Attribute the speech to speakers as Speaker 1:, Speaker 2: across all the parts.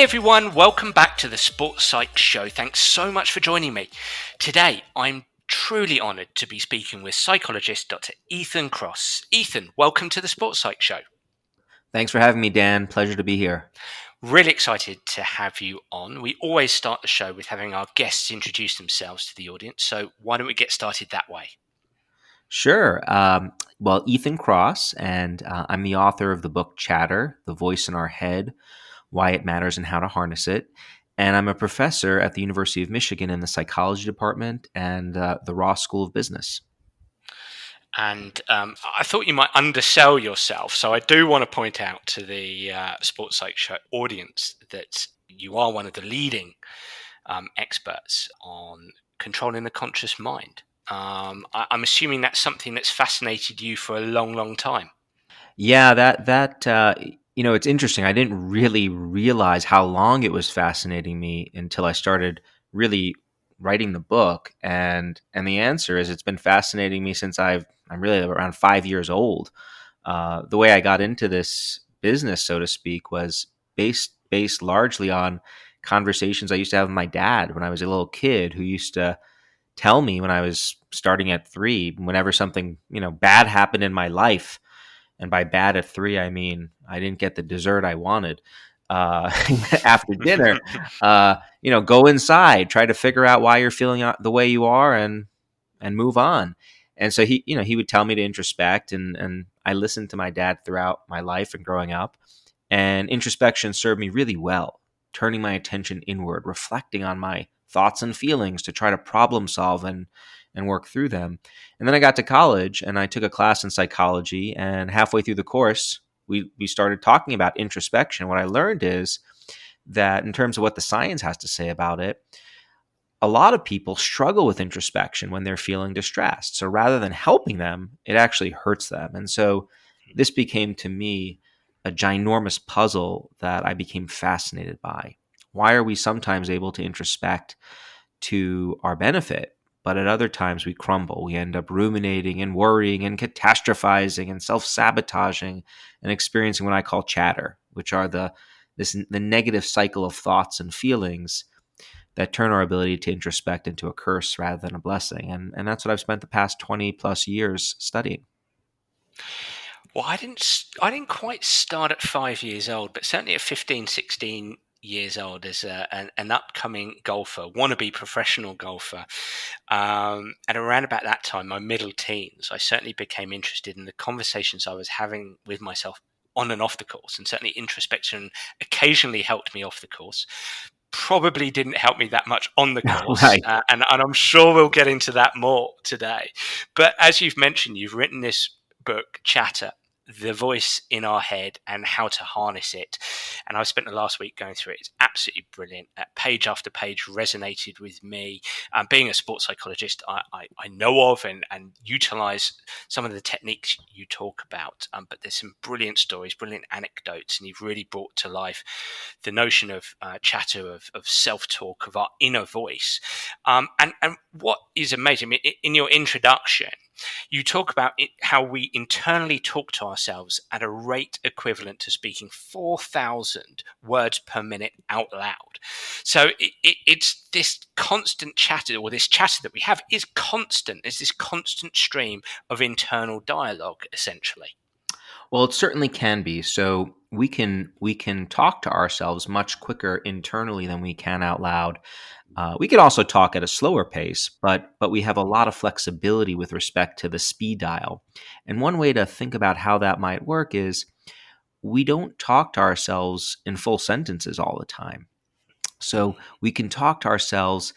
Speaker 1: Hey everyone, welcome back to the Sports Psych Show. Thanks so much for joining me. Today, I'm truly honoured to be speaking with psychologist Dr. Ethan Kross. Ethan, welcome to the Sports Psych Show.
Speaker 2: Thanks for having me, Dan. Pleasure to be here.
Speaker 1: Really excited to have you on. We always start the show with having our guests introduce themselves to the audience, so why don't we get started that way?
Speaker 2: Sure. Well, Ethan Kross, and I'm the author of the book Chatter, The Voice in Our Head, Why It Matters and How to Harness It. And I'm a professor at the University of Michigan in the psychology department and the Ross School of Business.
Speaker 1: And I thought you might undersell yourself. So I do want to point out to the Sports Psych Show audience that you are one of the leading experts on controlling the conscious mind. I'm assuming that's something that's fascinated you for a long, long time.
Speaker 2: Yeah, it's interesting. I didn't really realize how long it was fascinating me until I started really writing the book. And the answer is it's been fascinating me since I'm really around 5 years old. The way I got into this business, so to speak, was based largely on conversations I used to have with my dad when I was a little kid, who used to tell me when I was starting at 3, whenever something bad happened in my life. And by bad at 3, I mean I didn't get the dessert I wanted after dinner. Go inside, try to figure out why you're feeling the way you are, and move on. And so he would tell me to introspect, and I listened to my dad throughout my life and growing up. And introspection served me really well, turning my attention inward, reflecting on my thoughts and feelings to try to problem solve and work through them. And then I got to college and I took a class in psychology, and halfway through the course, we started talking about introspection. What I learned is that in terms of what the science has to say about it, a lot of people struggle with introspection when they're feeling distressed. So rather than helping them, it actually hurts them. And so this became to me a ginormous puzzle that I became fascinated by. Why are we sometimes able to introspect to our benefit, but at other times we crumble? We end up ruminating and worrying and catastrophizing and self-sabotaging and experiencing what I call chatter, which are the negative cycle of thoughts and feelings that turn our ability to introspect into a curse rather than a blessing. And that's what I've spent the past 20 plus years studying.
Speaker 1: Well, I didn't quite start at 5 years old, but certainly at 15, 16 years old as an upcoming golfer, wannabe professional golfer. And around about that time, my middle teens, I certainly became interested in the conversations I was having with myself on and off the course. And certainly introspection occasionally helped me off the course. Probably didn't help me that much on the course.
Speaker 2: Right.
Speaker 1: And I'm sure we'll get into that more today. But as you've mentioned, you've written this book, Chatter, The Voice in Our Head and How to Harness It. And I spent the last week going through it. It's absolutely brilliant. Page after page resonated with me. Being a sports psychologist, I know of and utilize some of the techniques you talk about. But there's some brilliant stories, brilliant anecdotes, and you've really brought to life the notion of chatter, of self-talk, of our inner voice. And what is amazing, in your introduction, you talk about how we internally talk to ourselves at a rate equivalent to speaking 4,000 words per minute out loud. So it's this constant chatter, or this chatter that we have is constant. It's this constant stream of internal dialogue, essentially.
Speaker 2: Well, it certainly can be. So we can talk to ourselves much quicker internally than we can out loud. We can also talk at a slower pace, but we have a lot of flexibility with respect to the speed dial. And one way to think about how that might work is we don't talk to ourselves in full sentences all the time. So we can talk to ourselves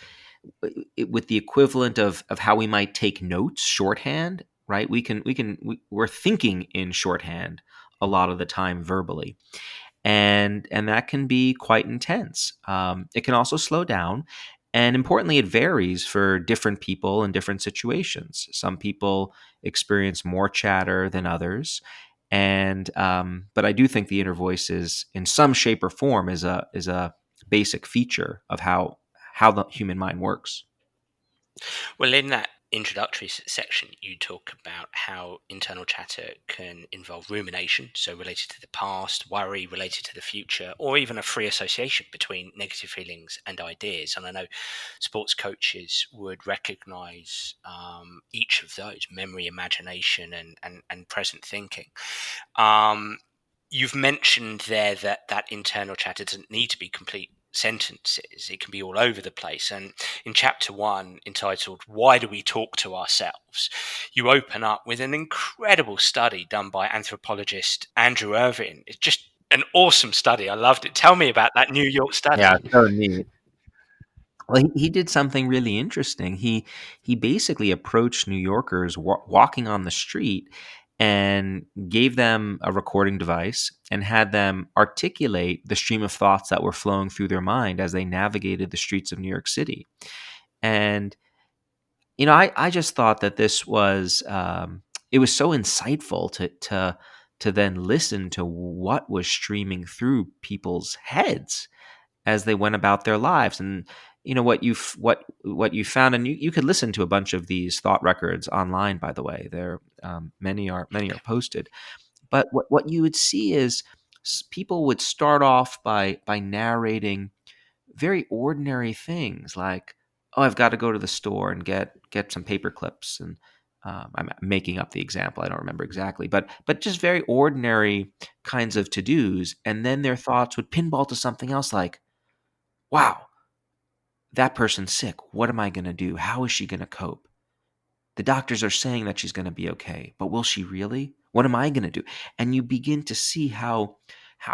Speaker 2: with the equivalent of how we might take notes, shorthand, right? We're thinking in shorthand a lot of the time verbally. And that can be quite intense. It can also slow down. And importantly, it varies for different people in different situations. Some people experience more chatter than others. And but I do think the inner voice is, in some shape or form, is a basic feature of how the human mind works.
Speaker 1: Well, in that introductory section, you talk about how internal chatter can involve rumination, so related to the past, worry related to the future, or even a free association between negative feelings and ideas. And I know sports coaches would recognize each of those: memory, imagination, and present thinking. Um, you've mentioned there that that internal chatter doesn't need to be complete sentences. It can be all over the place. And in chapter 1, entitled "Why Do We Talk to Ourselves?", you open up with an incredible study done by anthropologist Andrew Irvin. It's just an awesome study. I loved it. Tell me about that New York study.
Speaker 2: Yeah, so neat. Well, he did something really interesting. He basically approached New Yorkers walking on the street and gave them a recording device and had them articulate the stream of thoughts that were flowing through their mind as they navigated the streets of New York City. And I just thought that this was it was so insightful to then listen to what was streaming through people's heads as they went about their lives. And what you found, and you could listen to a bunch of these thought records online, by the way. There many are posted, but what you would see is people would start off by narrating very ordinary things like, oh, I've got to go to the store and get some paper clips. And I'm making up the example, I don't remember exactly, but just very ordinary kinds of to-dos. And then their thoughts would pinball to something else like, wow, that person's sick. What am I going to do? How is she going to cope? The doctors are saying that she's going to be okay, but will she really? What am I going to do? And you begin to see how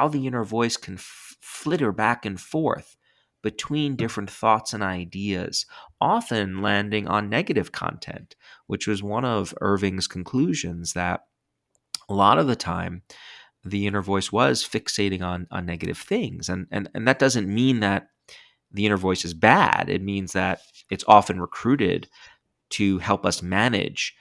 Speaker 2: the inner voice can flitter back and forth between different thoughts and ideas, often landing on negative content, which was one of Irving's conclusions, that a lot of the time the inner voice was fixating on negative things. And that doesn't mean that the inner voice is bad. It means that it's often recruited to help us manage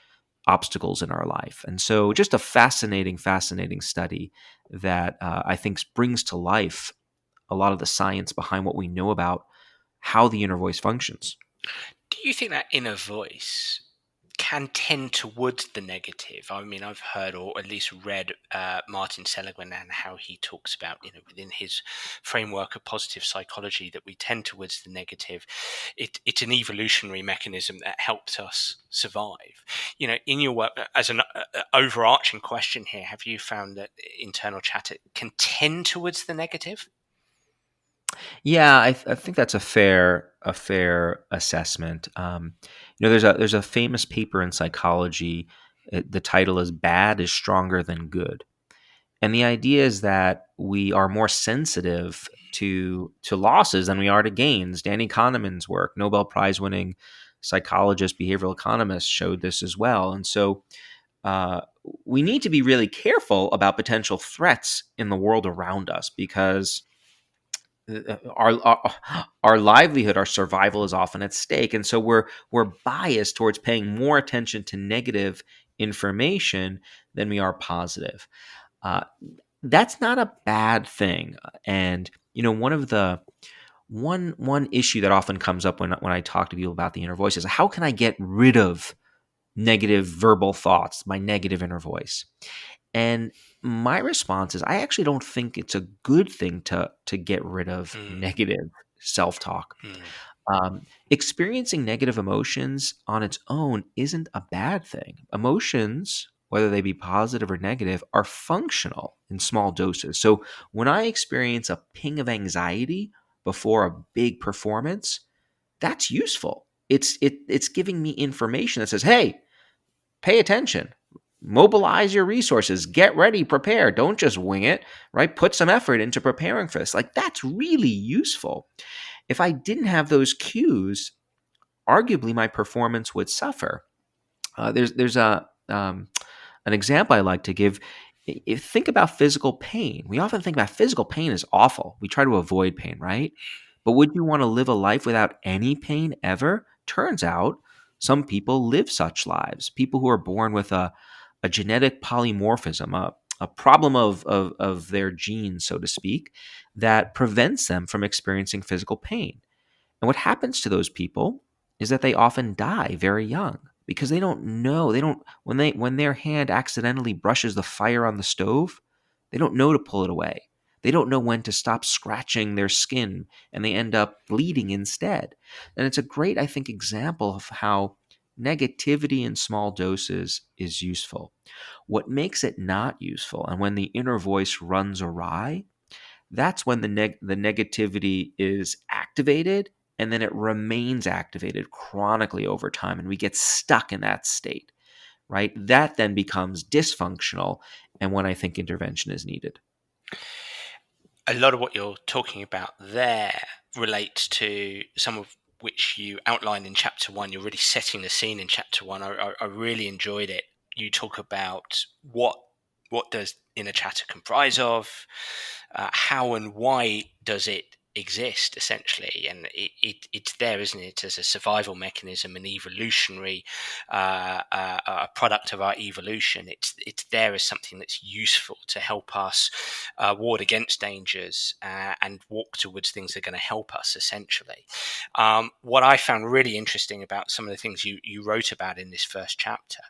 Speaker 2: obstacles in our life. And so, just a fascinating study that I think brings to life a lot of the science behind what we know about how the inner voice functions.
Speaker 1: Do you think that inner voice can tend towards the negative? I mean, I've heard or at least read Martin Seligman and how he talks about, within his framework of positive psychology, that we tend towards the negative. It's an evolutionary mechanism that helped us survive. In your work, as an overarching question here, have you found that internal chatter can tend towards the negative?
Speaker 2: Yeah, I think that's a fair assessment. There's a famous paper in psychology. The title is "Bad is Stronger Than Good," and the idea is that we are more sensitive to losses than we are to gains. Danny Kahneman's work, Nobel Prize winning psychologist, behavioral economist, showed this as well. And so uh, we need to be really careful about potential threats in the world around us, because our livelihood, our survival is often at stake, and so we're biased towards paying more attention to negative information than we are positive. Uh, that's not a bad thing, and one issue that often comes up when I talk to people about the inner voice is, how can I get rid of negative verbal thoughts, my negative inner voice? And my response is, I actually don't think it's a good thing to get rid of
Speaker 1: Mm,
Speaker 2: negative self-talk.
Speaker 1: mm,
Speaker 2: Experiencing negative emotions on its own isn't a bad thing. Emotions, whether they be positive or negative, are functional in small doses. So when I experience a ping of anxiety before a big performance, that's useful. It's giving me information that says, hey, pay attention, mobilize your resources, get ready, prepare. Don't just wing it, right? Put some effort into preparing for this. Like, that's really useful. If I didn't have those cues, arguably my performance would suffer. There's an example I like to give. Think about physical pain. We often think about physical pain as awful. We try to avoid pain, right? But would you want to live a life without any pain ever? Turns out some people live such lives. People who are born with a genetic polymorphism, a problem of their genes, so to speak, that prevents them from experiencing physical pain. And what happens to those people is that they often die very young. because they don't know. They don't when their hand accidentally brushes the fire on the stove, they don't know to pull it away. They don't know when to stop scratching their skin, and they end up bleeding instead. And it's a great, I think, example of how negativity in small doses is useful. What makes it not useful, and when the inner voice runs awry, that's when the negativity is activated, and then it remains activated chronically over time, and we get stuck in that state, right? That then becomes dysfunctional, and when I think intervention is needed.
Speaker 1: A lot of what you're talking about there relates to some of which you outlined in chapter one. You're really setting the scene in chapter one. I really enjoyed it. You talk about what does inner chatter comprise of, how and why does it exist, essentially, and it's there, isn't it, as a survival mechanism, an evolutionary a product of our evolution. It's there as something that's useful to help us ward against dangers and walk towards things that are going to help us, essentially. What I found really interesting about some of the things you wrote about in this first chapter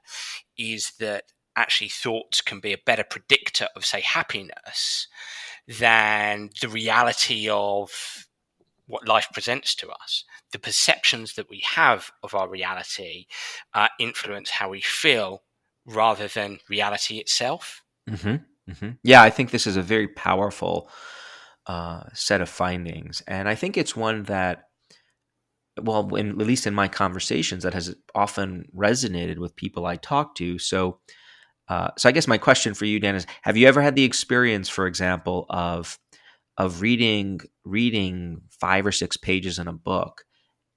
Speaker 1: is that actually thoughts can be a better predictor of, say, happiness than the reality of what life presents to us. The perceptions that we have of our reality influence how we feel rather than reality itself.
Speaker 2: Yeah, I think this is a very powerful set of findings, and I think it's one that, well, at least in my conversations, that has often resonated with people I talk to. So I guess my question for you, Dan, is: have you ever had the experience, for example, of reading 5 or 6 pages in a book,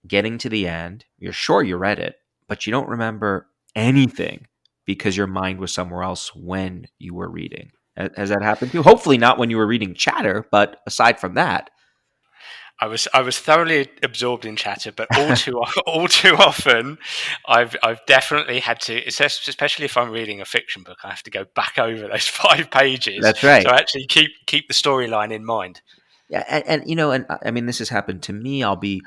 Speaker 2: getting to the end, you're sure you read it, but you don't remember anything because your mind was somewhere else when you were reading? Has that happened to you? Hopefully not when you were reading chatter, but aside from that.
Speaker 1: I was thoroughly absorbed in chatter, but all too often, I've definitely had to, especially if I'm reading a fiction book, I have to go back over those 5 pages
Speaker 2: That's
Speaker 1: to
Speaker 2: right.
Speaker 1: actually keep the storyline in mind.
Speaker 2: Yeah, and I mean, this has happened to me. I'll be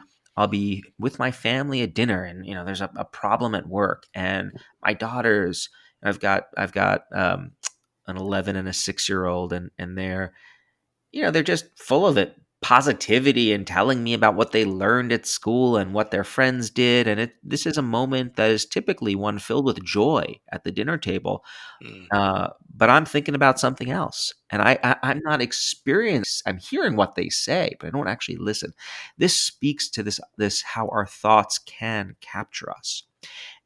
Speaker 2: with my family at dinner, and there's a problem at work, and my daughters. I've got an 11 and a 6-year old, and they're just full of it, positivity, and telling me about what they learned at school and what their friends did. And this is a moment that is typically one filled with joy at the dinner table.
Speaker 1: Mm.
Speaker 2: But I'm thinking about something else, and I'm not experienced. I'm hearing what they say, but I don't actually listen. This speaks to this how our thoughts can capture us.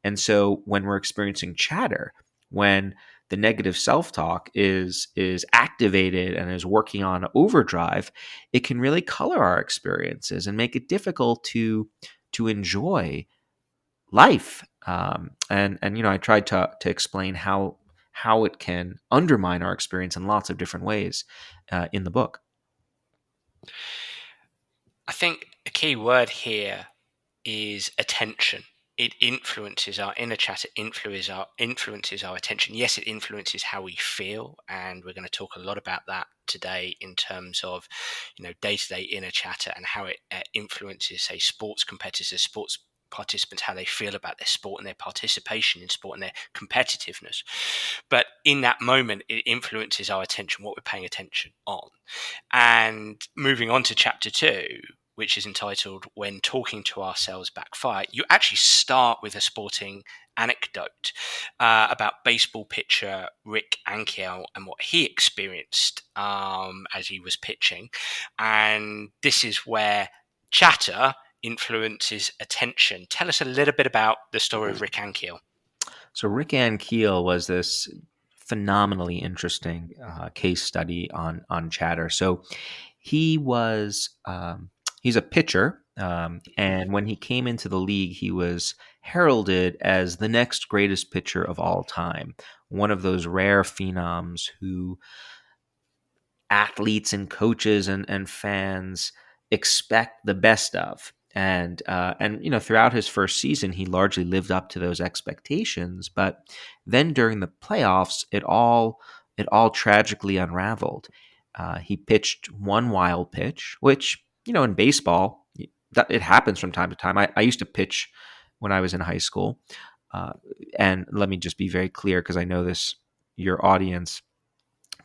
Speaker 2: And so when we're experiencing chatter, when the negative self-talk is activated and is working on overdrive, it can really color our experiences and make it difficult to enjoy life. And I tried to explain how it can undermine our experience in lots of different ways in the book.
Speaker 1: I think a key word here is attention. It influences our inner chat. It influences our attention. Yes, it influences how we feel, and we're going to talk a lot about that today in terms of, day-to-day inner chatter and how it influences, say, sports competitors, sports participants, how they feel about their sport and their participation in sport and their competitiveness. But in that moment, it influences our attention, what we're paying attention on. And moving on to chapter 2, which is entitled When Talking to Ourselves Backfire, you actually start with a sporting anecdote about baseball pitcher Rick Ankiel and what he experienced as he was pitching. And this is where chatter influences attention. Tell us a little bit about the story of Rick Ankiel.
Speaker 2: So Rick Ankiel was this phenomenally interesting case study on chatter. So he was he's a pitcher, and when he came into the league, he was heralded as the next greatest pitcher of all time, one of those rare phenoms who athletes and coaches and fans expect the best of. And throughout his first season, he largely lived up to those expectations. But then during the playoffs, it all tragically unraveled. He pitched one wild pitch, which in baseball, that it happens from time to time. I used to pitch when I was in high school. Uh, and let me just be very clear, because I know this your audience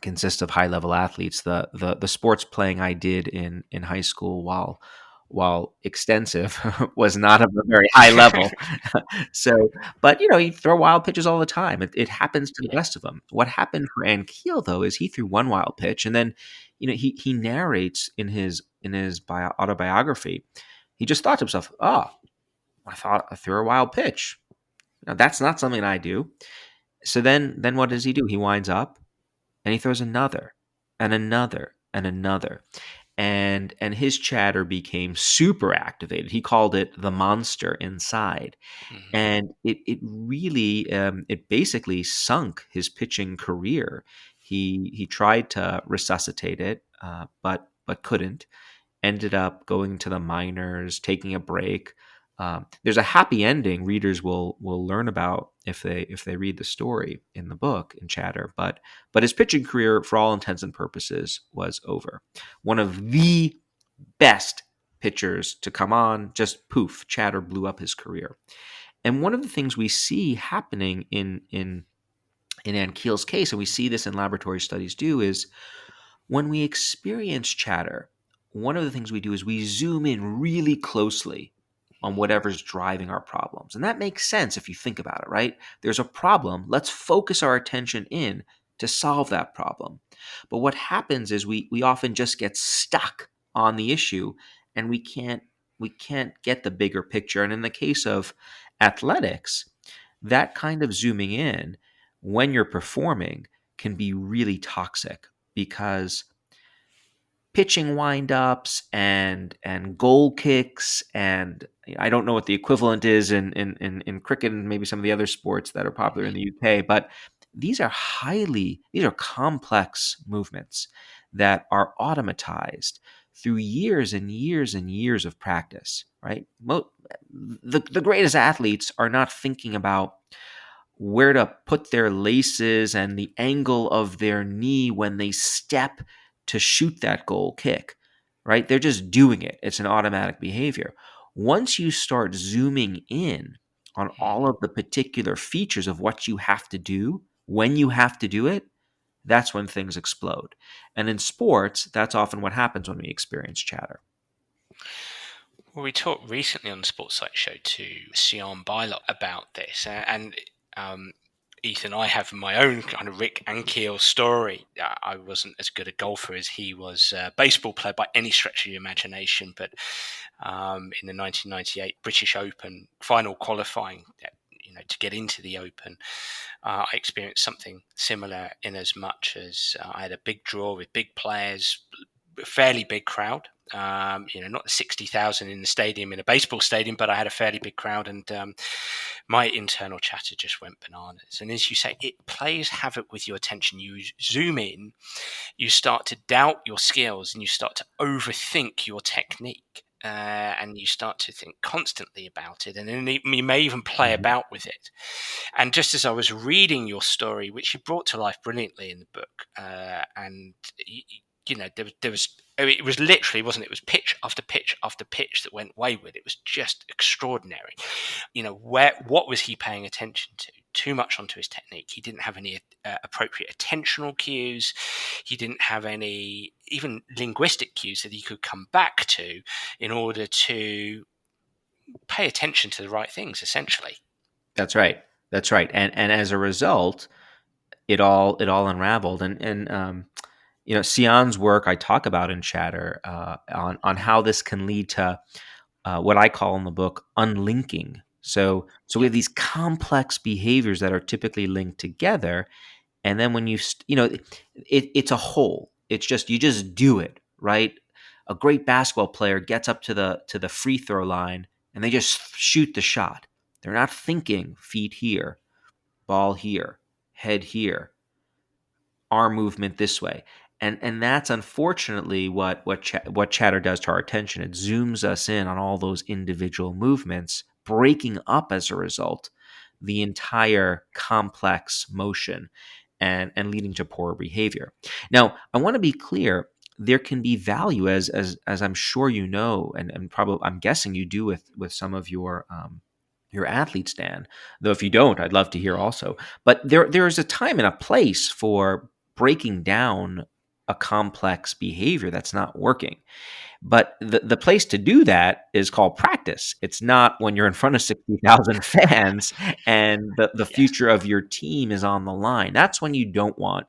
Speaker 2: consists of high level athletes. The sports playing I did in high school, while extensive, was not of a very high level. So, but you throw wild pitches all the time. It happens to the
Speaker 1: Yeah.
Speaker 2: best of them. What happened for Ankiel, though, is he threw one wild pitch, and then he narrates in his autobiography. He just thought to himself, "Oh, I thought I threw a wild pitch. Now that's not something I do." So then what does he do? He winds up and he throws another and another and another. And his chatter became super activated. He called it the monster inside.
Speaker 1: Mhm.
Speaker 2: And it really it basically sunk his pitching career. He tried to resuscitate it, but couldn't. Ended up going to the minors, taking a break. There's a happy ending readers will learn about if they read the story in the book in Chatter. But his pitching career, for all intents and purposes, was over. One of the best pitchers to come on, just poof, Chatter blew up his career. And one of the things we see happening in Ankiel's case, and we see this in laboratory studies too, is when we experience chatter, one of the things we do is we zoom in really closely on whatever's driving our problems. And that makes sense if you think about it, right? There's a problem. Let's focus our attention in to solve that problem. But what happens is we often just get stuck on the issue, and we can't get the bigger picture. And in the case of athletics, that kind of zooming in when you're performing can be really toxic, because pitching windups and goal kicks, and I don't know what the equivalent is in cricket and maybe some of the other sports that are popular in
Speaker 1: Mhm.
Speaker 2: the UK, but these are complex movements that are automatized through years and years and years of practice, right? The greatest athletes are not thinking about where to put their laces and the angle of their knee when they step to shoot that goal kick, right? They're just doing it. It's an automatic behavior. Once you start zooming in on all of the particular features of what you have to do, when you have to do it, that's when things explode. And in sports, that's often what happens when we experience chatter.
Speaker 1: Well, we talked recently on the Sports Site show to Sian Bylot about this, and um, Ethan, I have my own kind of Rick Ankiel story. I wasn't as good a golfer as he was, a baseball player by any stretch of your imagination, but in the 1998 British Open final qualifying, to get into the Open, I experienced something similar in as much as I had a big draw with big players, a fairly big crowd. Not 60,000 in the stadium in a baseball stadium, but I had a fairly big crowd, and my internal chatter just went bananas. And as you say, it plays havoc with your attention. You zoom in, you start to doubt your skills, and you start to overthink your technique. And you start to think constantly about it, and then you may even play
Speaker 2: Mhm.
Speaker 1: about with it. And just as I was reading your story, which you brought to life brilliantly in the book, and there was, I mean, it was literally, wasn't it? It was pitch after pitch after pitch that went wayward. It was just extraordinary. What was he paying attention to? Too much onto his technique. He didn't have any appropriate attentional cues. He didn't have any even linguistic cues that he could come back to in order to pay attention to the right things, essentially.
Speaker 2: That's right. That's right. And as a result, it all unraveled. And Sion's work I talk about in Chatter, on how this can lead to what I call in the book unlinking. So we
Speaker 1: Yeah.
Speaker 2: have these complex behaviors that are typically linked together, and then when it's a whole. It's just you just do it, right. A great basketball player gets up to the free throw line, and they just shoot the shot. They're not thinking feet here, ball here, head here, arm movement this way. And that's unfortunately what chatter does to our attention. It zooms us in on all those individual movements, breaking up as a result the entire complex motion, and leading to poor behavior. Now, I want to be clear. There can be value, as I'm sure you know, and probably I'm guessing you do with some of your athletes, Dan. Though if you don't, I'd love to hear also. But there is a time and a place for breaking down a complex behavior that's not working. But the place to do that is called practice. It's not when you're in front of 60,000 fans and the
Speaker 1: Yes.
Speaker 2: future of your team is on the line. That's when you don't want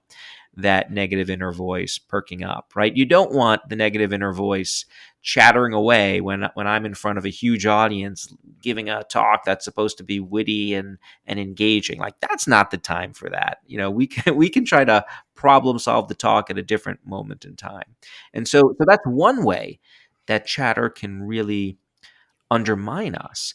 Speaker 2: that negative inner voice perking up, right? You don't want the negative inner voice chattering away when I'm in front of a huge audience giving a talk that's supposed to be witty and engaging. Like that's not the time for that. We can try to problem solve the talk at a different moment in time. And so that's one way that chatter can really undermine us.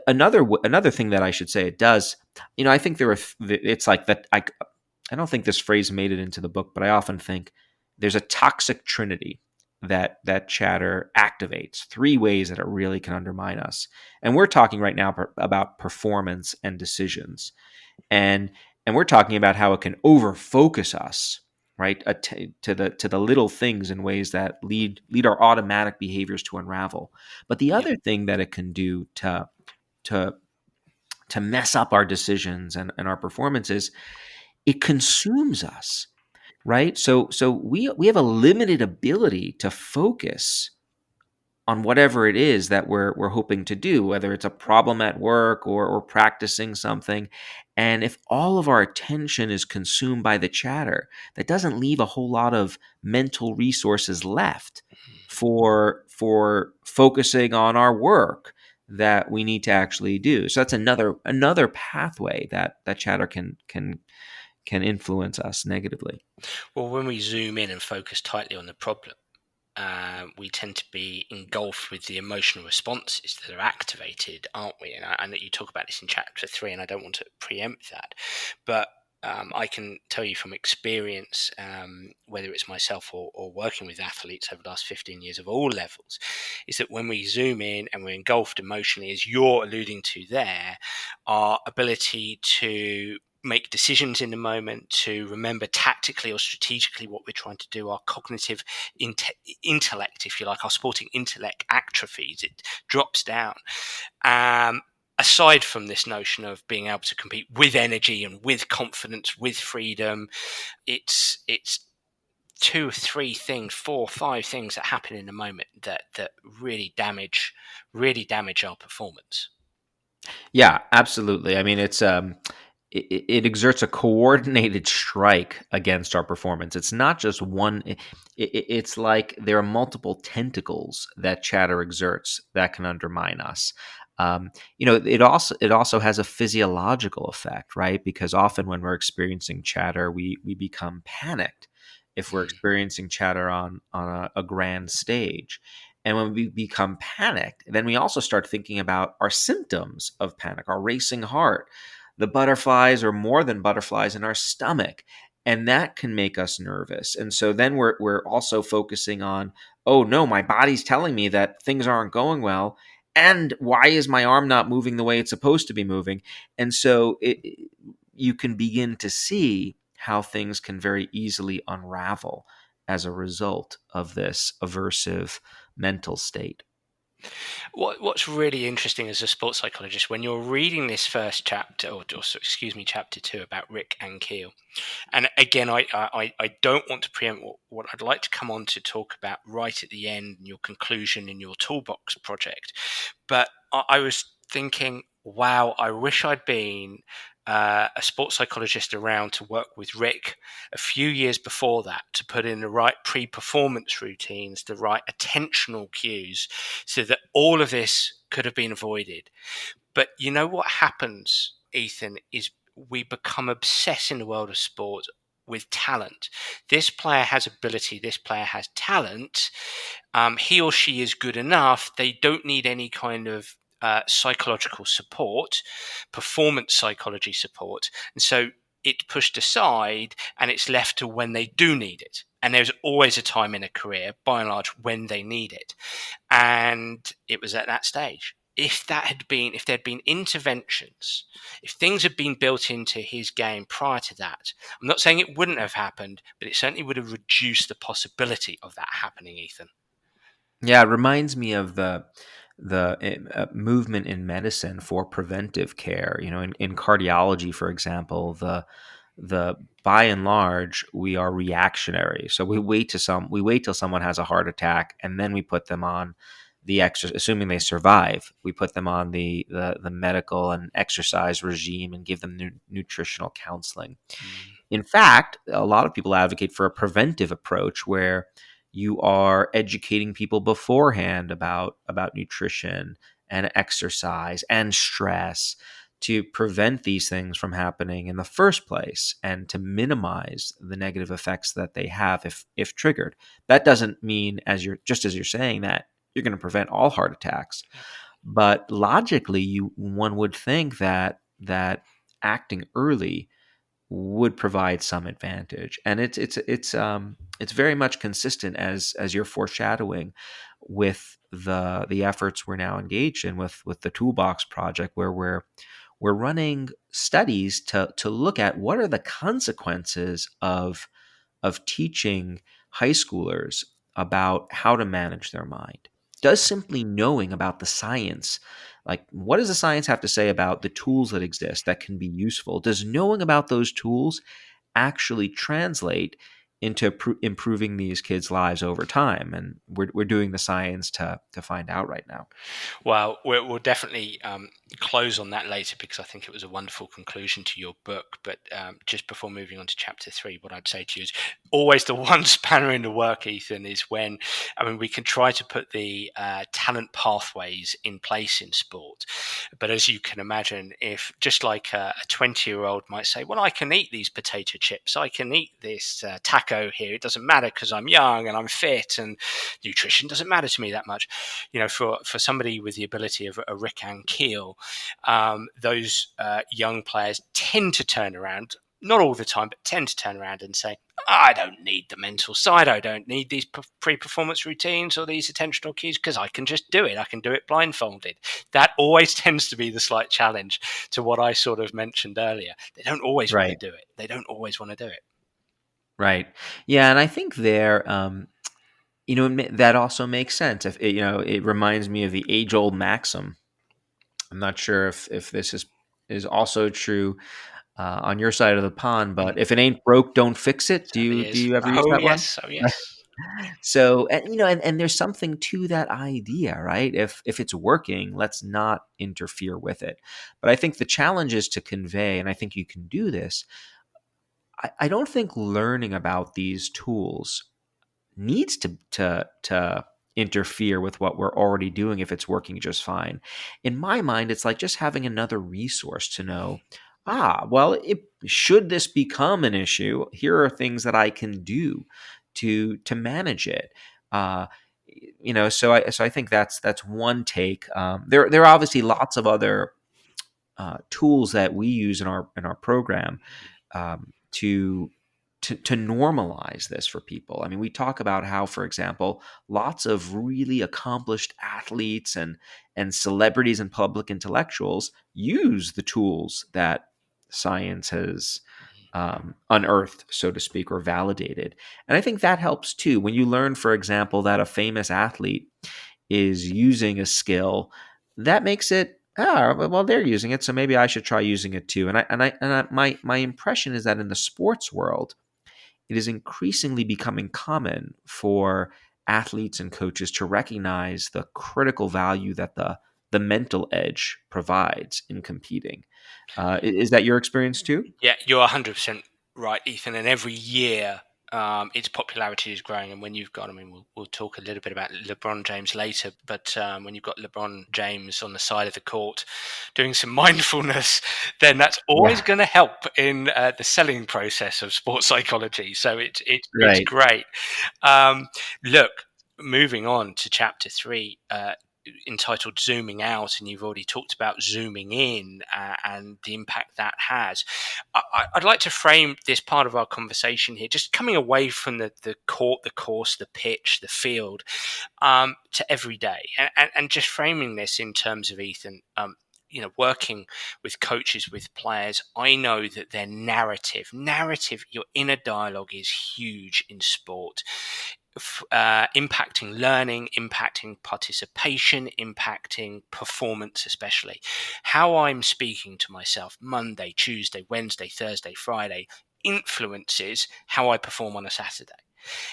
Speaker 2: Another thing that I should say it does, I think it's like that. I don't think this phrase made it into the book, but I often think there's a toxic trinity that chatter activates. Three ways that it really can undermine us, and we're talking right now about performance and decisions, and we're talking about how it can overfocus us, right, to the little things in ways that lead our automatic behaviors to unravel. But the
Speaker 1: Yep.
Speaker 2: other thing that it can do to to mess up our decisions and our performances, it consumes us, right? So we have a limited ability to focus on whatever it is that we're hoping to do, whether it's a problem at work or practicing something. And if all of our attention is consumed by the chatter, that doesn't leave a whole lot of mental resources left for focusing on our work that we need to actually do. So that's another pathway that chatter can influence us negatively.
Speaker 1: Well, when we zoom in and focus tightly on the problem, we tend to be engulfed with the emotional responses that are activated, aren't we? And I know you talk about this in chapter 3, and I don't want to preempt that, but I can tell you from experience, whether it's myself or working with athletes over the last 15 years of all levels, is that when we zoom in and we're engulfed emotionally, as you're alluding to there, our ability to make decisions in the moment, to remember tactically or strategically what we're trying to do, our cognitive intellect, if you like, our sporting intellect atrophies, it drops down. Aside from this notion of being able to compete with energy and with confidence, with freedom, it's two, three things, four, five things that happen in the moment that really damage our performance.
Speaker 2: Yeah, absolutely. I mean, it exerts a coordinated strike against our performance. It's not just one. It's like there are multiple tentacles that chatter exerts that can undermine us. It also has a physiological effect, right? Because often when we're experiencing chatter, we become panicked if we're experiencing chatter on a grand stage. And when we become panicked, then we also start thinking about our symptoms of panic, our racing heart, the butterflies or more than butterflies in our stomach. And that can make us nervous. And so then we're also focusing on, oh no, my body's telling me that things aren't going well. And why is my arm not moving the way it's supposed to be moving? And so you can begin to see how things can very easily unravel as a result of this aversive mental state.
Speaker 1: What's really interesting as a sports psychologist, when you're reading this first chapter, or excuse me, chapter 2 about Rick and Keel, and again, I don't want to preempt what I'd like to come on to talk about right at the end, your conclusion in your toolbox project. But I was thinking, wow, I wish I'd been a sports psychologist around to work with Rick a few years before that, to put in the right pre-performance routines, the right attentional cues, so that all of this could have been avoided. But you know what happens, Ethan, is we become obsessed in the world of sport with talent. This player has ability, this player has talent. He or she is good enough. They don't need any kind of psychological support, performance psychology support. And so it's pushed aside and it's left to when they do need it. And there's always a time in a career, by and large, when they need it. And it was at that stage. If there'd been interventions, if things had been built into his game prior to that, I'm not saying it wouldn't have happened, but it certainly would have reduced the possibility of that happening, Ethan.
Speaker 2: Yeah, it reminds me of movement in medicine for preventive care. In cardiology, for example, the by and large we are reactionary. So we wait till someone has a heart attack, and then we put them on the exercise, assuming they survive. We put them on the medical and exercise regime and give them nutritional counseling.
Speaker 1: Mm.
Speaker 2: In fact, a lot of people advocate for a preventive approach where you are educating people beforehand about nutrition and exercise and stress to prevent these things from happening in the first place and to minimize the negative effects that they have if triggered. That doesn't mean, as you're saying, that you're going to prevent all heart attacks, but logically one would think that acting early would provide some advantage, and it's very much consistent as you're foreshadowing with the efforts we're now engaged in with the Toolbox project, where we're running studies to look at what are the consequences of teaching high schoolers about how to manage their mind. Does simply knowing about the science, like what does the science have to say about the tools that exist that can be useful? Does knowing about those tools actually translate into improving these kids' lives over time? And we're doing the science to find out right now.
Speaker 1: Well, we'll definitely close on that later because I think it was a wonderful conclusion to your book. But just before moving on to chapter 3, what I'd say to you is always the one spanner in the work, Ethan, is when, I mean, we can try to put the talent pathways in place in sport. But as you can imagine, if just like a 20-year-old might say, well, I can eat these potato chips, I can eat this taco here, it doesn't matter because I'm young and I'm fit and nutrition doesn't matter to me that much. For somebody with the ability of a Rick and Keel, those young players tend to turn around, not all the time, but tend to turn around and say, I don't need the mental side. I don't need these pre-performance routines or these attentional cues because I can just do it. I can do it blindfolded. That always tends to be the slight challenge to what I sort of mentioned earlier. They don't always want to
Speaker 2: Right.
Speaker 1: do it. They don't always want to do it.
Speaker 2: Right. Yeah, and I think that also makes sense. If it reminds me of the age-old maxim. I'm not sure if this is also true on your side of the pond, but
Speaker 1: Mm,
Speaker 2: if it ain't broke, don't fix it. Do
Speaker 1: certainly
Speaker 2: you
Speaker 1: is.
Speaker 2: ever use
Speaker 1: Oh
Speaker 2: that one?
Speaker 1: yes. Oh yes.
Speaker 2: So, and there's something to that idea, right? If it's working, let's not interfere with it. But I think the challenge is to convey, and I think you can do this. I don't think learning about these tools needs to interfere with what we're already doing if it's working just fine. In my mind, it's like just having another resource to know, well, should this become an issue, here are things that I can do to manage it. Uh, so I think that's one take. There are obviously lots of other tools that we use in our program to to normalize this for people. I mean, we talk about how, for example, lots of really accomplished athletes and celebrities and public intellectuals use the tools that science has unearthed, so to speak, or validated. And I think that helps too. When you learn, for example, that a famous athlete is using a skill, that makes it, well, they're using it, so maybe I should try using it too. My impression is that in the sports world, it is increasingly becoming common for athletes and coaches to recognize the critical value that the mental edge provides in competing. Is that your experience too?
Speaker 1: Yeah, you're 100% right, Ethan. And every year, its popularity is growing. And when you've got, I mean, we'll talk a little bit about LeBron James later, but when you've got LeBron James on the side of the court doing some mindfulness, then that's always
Speaker 2: Yeah.
Speaker 1: going to help in the selling process of sports psychology. So it's
Speaker 2: Right.
Speaker 1: great. Um, Look, moving on to chapter 3. Entitled Zooming Out, and you've already talked about zooming in and the impact that has. I'd like to frame this part of our conversation here, just coming away from the court, the course, the pitch, the field, to every day, and just framing this in terms of Ethan. Working with coaches, with players, I know that their narrative, your inner dialogue is huge in sport. impacting learning, impacting participation, impacting performance, especially. How I'm speaking to myself Monday, Tuesday, Wednesday, Thursday, Friday influences how I perform on a Saturday.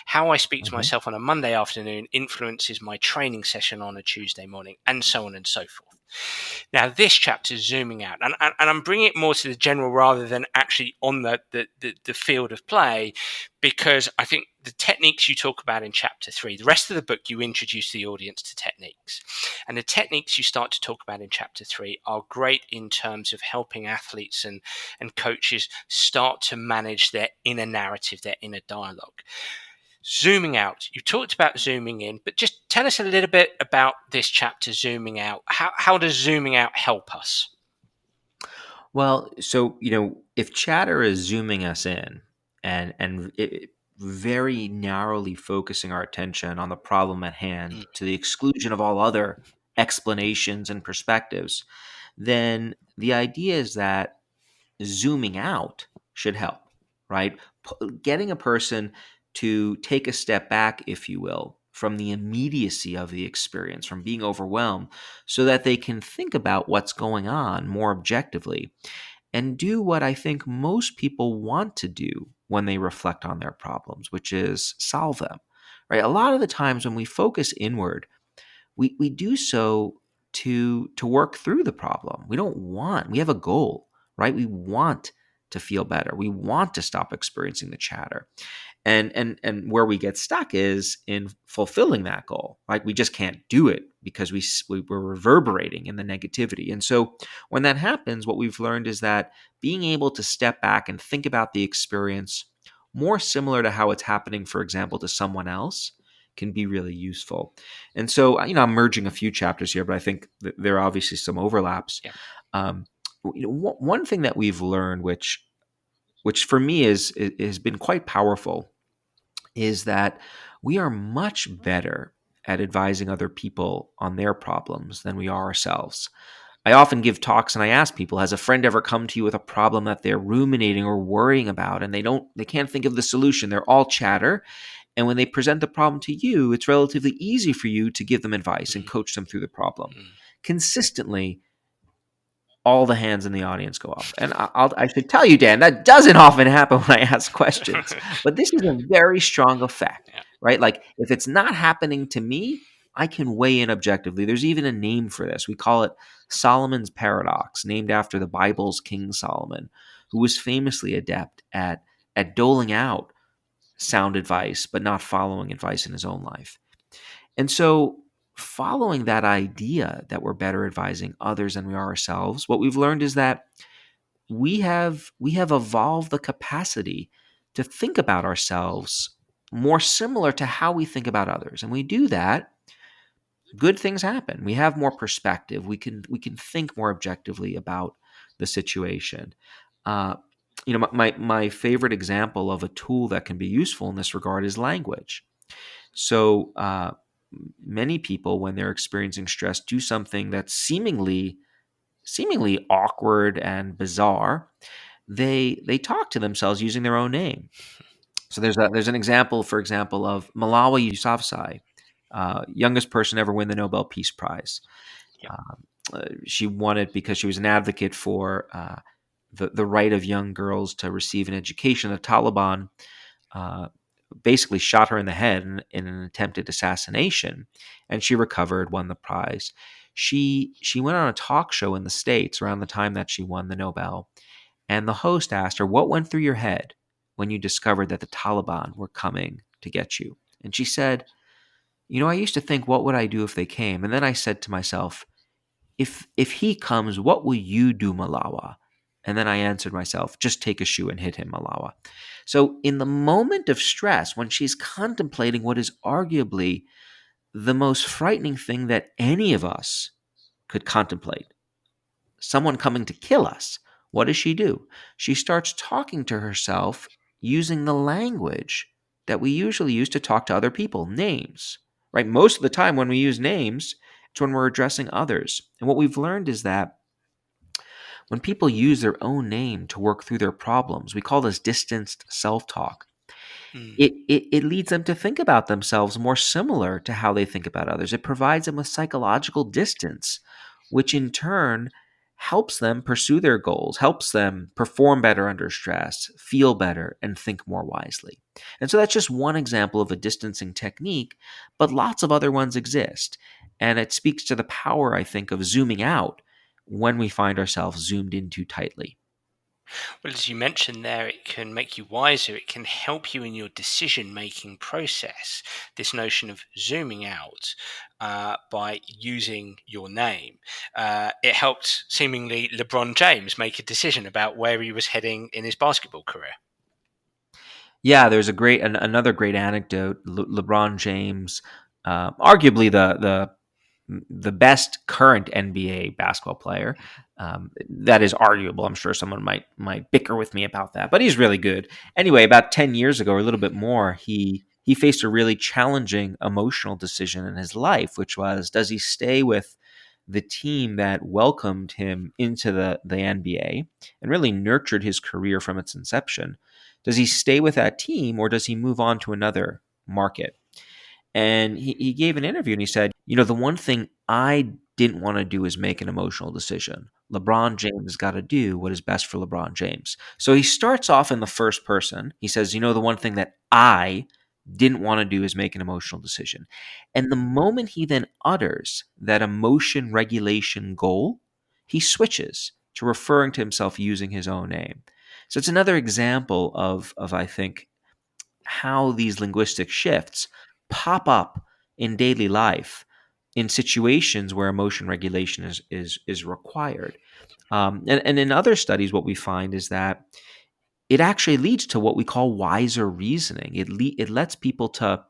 Speaker 1: How I speak to
Speaker 2: Mhm.
Speaker 1: myself on a Monday afternoon influences my training session on a Tuesday morning, and so on and so forth. Now, this chapter is zooming out, and I'm bringing it more to the general rather than actually on the field of play, because I think the techniques you talk about in chapter 3, the rest of the book, you introduce the audience to techniques. And the techniques you start to talk about in chapter 3 are great in terms of helping athletes and coaches start to manage their inner narrative, their inner dialogue. Zooming out, you talked about zooming in, but just tell us a little bit about this chapter, zooming out. How does zooming out help us?
Speaker 2: Well, so if chatter is zooming us in and very narrowly focusing our attention on the problem at hand
Speaker 1: Mm,
Speaker 2: to the exclusion of all other explanations and perspectives, then the idea is that zooming out should help, right? Getting a person to take a step back, if you will, from the immediacy of the experience, from being overwhelmed, so that they can think about what's going on more objectively and do what I think most people want to do when they reflect on their problems, which is solve them. Right? A lot of the times when we focus inward, we do so to work through the problem. We have a goal, right? We want to feel better. We want to stop experiencing the chatter. And where we get stuck is in fulfilling that goal. Like we just can't do it because we're reverberating in the negativity. And so when that happens, what we've learned is that being able to step back and think about the experience more similar to how it's happening, for example, to someone else can be really useful. And so, I'm merging a few chapters here, but I think there are obviously some overlaps.
Speaker 1: yeah.
Speaker 2: Um, one thing that we've learned, which for me has been quite powerful, is that we are much better at advising other people on their problems than we are ourselves. I often give talks and I ask people, has a friend ever come to you with a problem that they're ruminating or worrying about and they can't think of the solution? They're all chatter. And when they present the problem to you, it's relatively easy for you to give them advice and
Speaker 1: Mm,
Speaker 2: coach them through the problem.
Speaker 1: mm.
Speaker 2: Consistently, all the hands in the audience go up. And I should tell you, Dan, that doesn't often happen when I ask questions, but this is a very strong effect,
Speaker 1: Yeah.
Speaker 2: right? Like if it's not happening to me, I can weigh in objectively. There's even a name for this. We call it Solomon's paradox, named after the Bible's King Solomon, who was famously adept at doling out sound advice, but not following advice in his own life. And so, following that idea that we're better advising others than we are ourselves, what we've learned is that we have evolved the capacity to think about ourselves more similar to how we think about others. And we do that, good things happen. We have more perspective. We can think more objectively about the situation. Uh, my favorite example of a tool that can be useful in this regard is language. So many people, when they're experiencing stress, do something that's seemingly awkward and bizarre. They talk to themselves using their own name. So there's an example, for example, of Malawi Yousafzai, youngest person ever win the Nobel Peace Prize.
Speaker 1: Yeah.
Speaker 2: She won it because she was an advocate for the right of young girls to receive an education. The Taliban uh, basically shot her in the head in an attempted assassination, and she recovered, won the prize. She went on a talk show in the States around the time that she won the Nobel, and the host asked her, "What went through your head when you discovered that the Taliban were coming to get you?" And she said, I used to think, what would I do if they came? And then I said to myself, if he comes, what will you do, Malawa? And then I answered myself, just take a shoe and hit him, Malawa. So in the moment of stress, when she's contemplating what is arguably the most frightening thing that any of us could contemplate, someone coming to kill us, what does she do? She starts talking to herself using the language that we usually use to talk to other people, names, right? Most of the time when we use names, it's when we're addressing others. And what we've learned is that when people use their own name to work through their problems, we call this distanced self talk.
Speaker 1: Mm.
Speaker 2: it leads them to think about themselves more similar to how they think about others. It provides them with psychological distance, which in turn helps them pursue their goals, helps them perform better under stress, feel better, and think more wisely. And so that's just one example of a distancing technique, but lots of other ones exist. And it speaks to the power, I think, of zooming out when we find ourselves zoomed in too tightly.
Speaker 1: Well, as you mentioned there, it can make you wiser. It can help you in your decision making process. This notion of zooming out by using your name. It helped seemingly LeBron James make a decision about where he was heading in his basketball career.
Speaker 2: Yeah, there's another great anecdote. LeBron James, arguably the best current NBA basketball player. That is arguable. I'm sure someone might bicker with me about that, but he's really good. Anyway, about 10 years ago, or a little bit more, he faced a really challenging emotional decision in his life, which was, does he stay with the team that welcomed him into the NBA and really nurtured his career from its inception? Does he stay with that team, or does he move on to another market? And he gave an interview and he said, the one thing I didn't want to do is make an emotional decision. LeBron James has got to do what is best for LeBron James. So he starts off in the first person. He says, the one thing that I didn't want to do is make an emotional decision. And the moment he then utters that emotion regulation goal, he switches to referring to himself using his own name. So it's another example of I think, how these linguistic shifts pop up in daily life in situations where emotion regulation is required. And in other studies, what we find is that it actually leads to what we call wiser reasoning. It lets people to,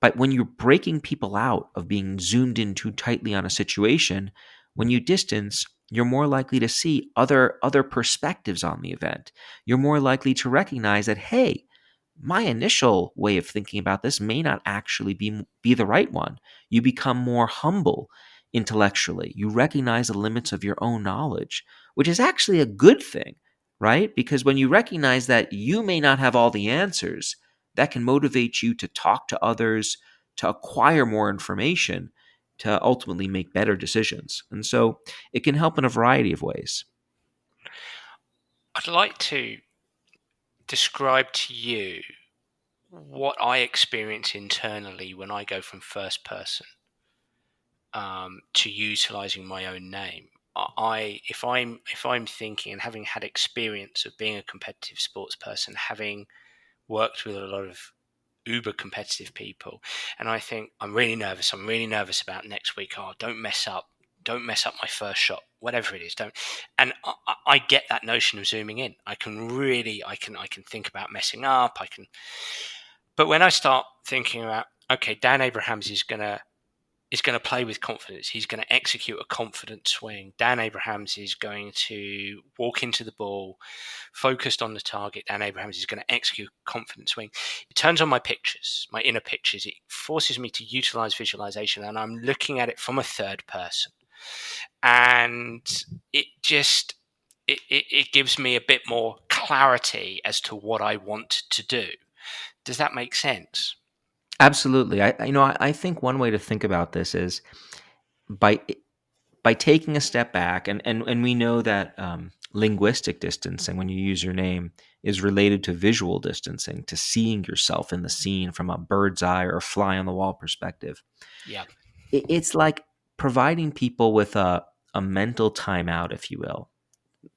Speaker 2: but when you're breaking people out of being zoomed in too tightly on a situation, when you distance, you're more likely to see other perspectives on the event. You're more likely to recognize that, hey, my initial way of thinking about this may not actually be the right one. You become more humble intellectually. You recognize the limits of your own knowledge, which is actually a good thing, right? Because when you recognize that you may not have all the answers, that can motivate you to talk to others, to acquire more information, to ultimately make better decisions. And so it can help in a variety of ways.
Speaker 1: I'd like to describe to you what I experience internally when I go from first person to utilizing my own name. If I'm thinking and having had experience of being a competitive sports person, having worked with a lot of uber competitive people, and I think I'm really nervous. I'm really nervous about next week. Oh, don't mess up my first shot, whatever it is. Don't. And I get that notion of zooming in. I can think about messing up. But when I start thinking about, okay, Dan Abrahams is going to play with confidence. He's going to execute a confident swing. Dan Abrahams is going to walk into the ball focused on the target. Dan Abrahams is going to execute a confident swing. It turns on my pictures, my inner pictures. It forces me to utilize visualization, and I'm looking at it from a third person. And it gives me a bit more clarity as to what I want to do. Does that make sense?
Speaker 2: Absolutely. I think one way to think about this is by by taking a step back, and we know that linguistic distancing, when you use your name, is related to visual distancing, to seeing yourself in the scene from a bird's eye or a fly on the wall perspective.
Speaker 1: Yeah.
Speaker 2: It's like providing people with a mental timeout, if you will.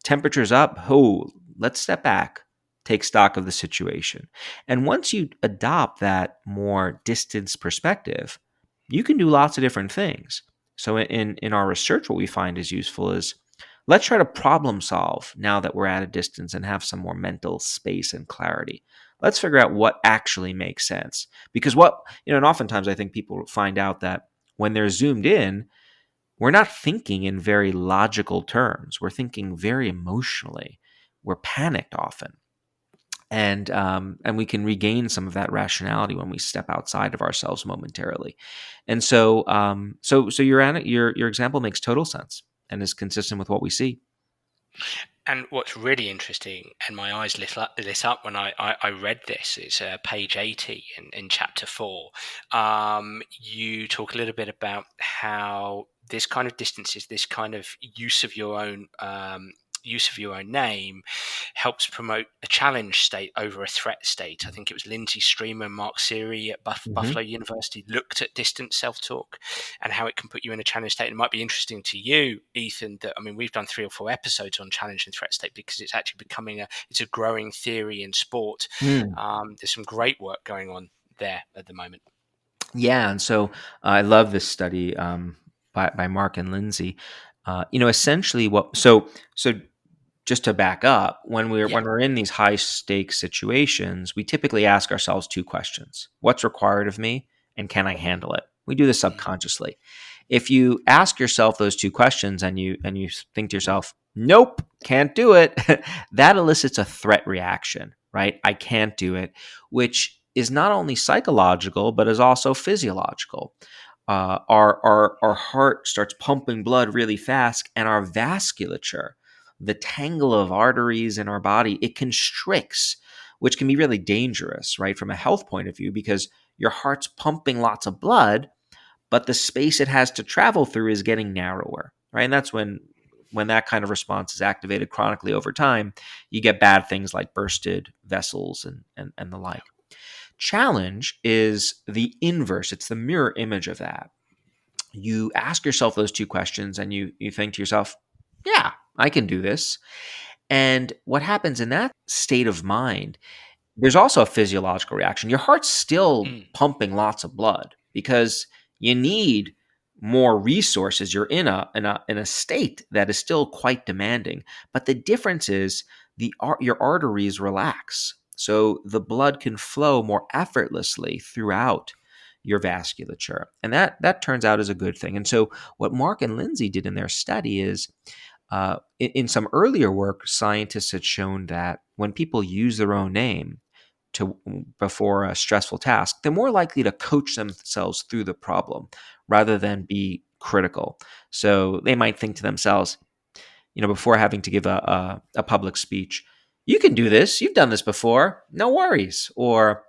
Speaker 2: Temperature's up. Oh, let's step back, take stock of the situation. And once you adopt that more distance perspective, you can do lots of different things. So in our research, what we find is useful is, let's try to problem solve now that we're at a distance and have some more mental space and clarity. Let's figure out what actually makes sense. Because and oftentimes I think people find out that when they're zoomed in, we're not thinking in very logical terms. We're thinking very emotionally. We're panicked often, and we can regain some of that rationality when we step outside of ourselves momentarily. And so your example makes total sense and is consistent with what we see.
Speaker 1: And what's really interesting, and my eyes lit up when I read this, is page 80 in chapter 4. You talk a little bit about how this kind of distances, this kind of use of your own name helps promote a challenge state over a threat state. I think it was Lindsay Streamer and Mark Seary at
Speaker 2: Hmm.
Speaker 1: Buffalo University looked at distance self-talk and how it can put you in a challenge state. And it might be interesting to you, Ethan, that, I mean, we've done 3 or 4 episodes on challenge and threat state because it's actually becoming it's a growing theory in sport. There's some great work going on there at the moment.
Speaker 2: Yeah, and so I love this study by Mark and Lindsay. Essentially, so just to back up,
Speaker 1: Yeah.
Speaker 2: when we're in these high stakes situations, we typically ask ourselves two questions: What's required of me, and can I handle it? We do this
Speaker 1: Mm.
Speaker 2: subconsciously. If you ask yourself those two questions and you think to yourself, "Nope, can't do it," that elicits a threat reaction, right? I can't do it, which is not only psychological but is also physiological. Our heart starts pumping blood really fast, and our vasculature, the tangle of arteries in our body, it constricts, which can be really dangerous, right, from a health point of view, because your heart's pumping lots of blood, but the space it has to travel through is getting narrower, right? And that's when that kind of response is activated chronically over time, you get bad things like bursted vessels and the like. Challenge is the inverse. It's the mirror image of that. You ask yourself those two questions and you think to yourself, yeah, I can do this. And what happens in that state of mind, there's also a physiological reaction. Your heart's still
Speaker 1: Mm.
Speaker 2: pumping lots of blood because you need more resources. You're in a state that is still quite demanding. But the difference is your arteries relax. So the blood can flow more effortlessly throughout your vasculature. And that turns out as a good thing. And so what Mark and Lindsay did in their study is in some earlier work, scientists had shown that when people use their own name to before a stressful task, they're more likely to coach themselves through the problem rather than be critical. So they might think to themselves, before having to give a public speech, you can do this. You've done this before. No worries. Or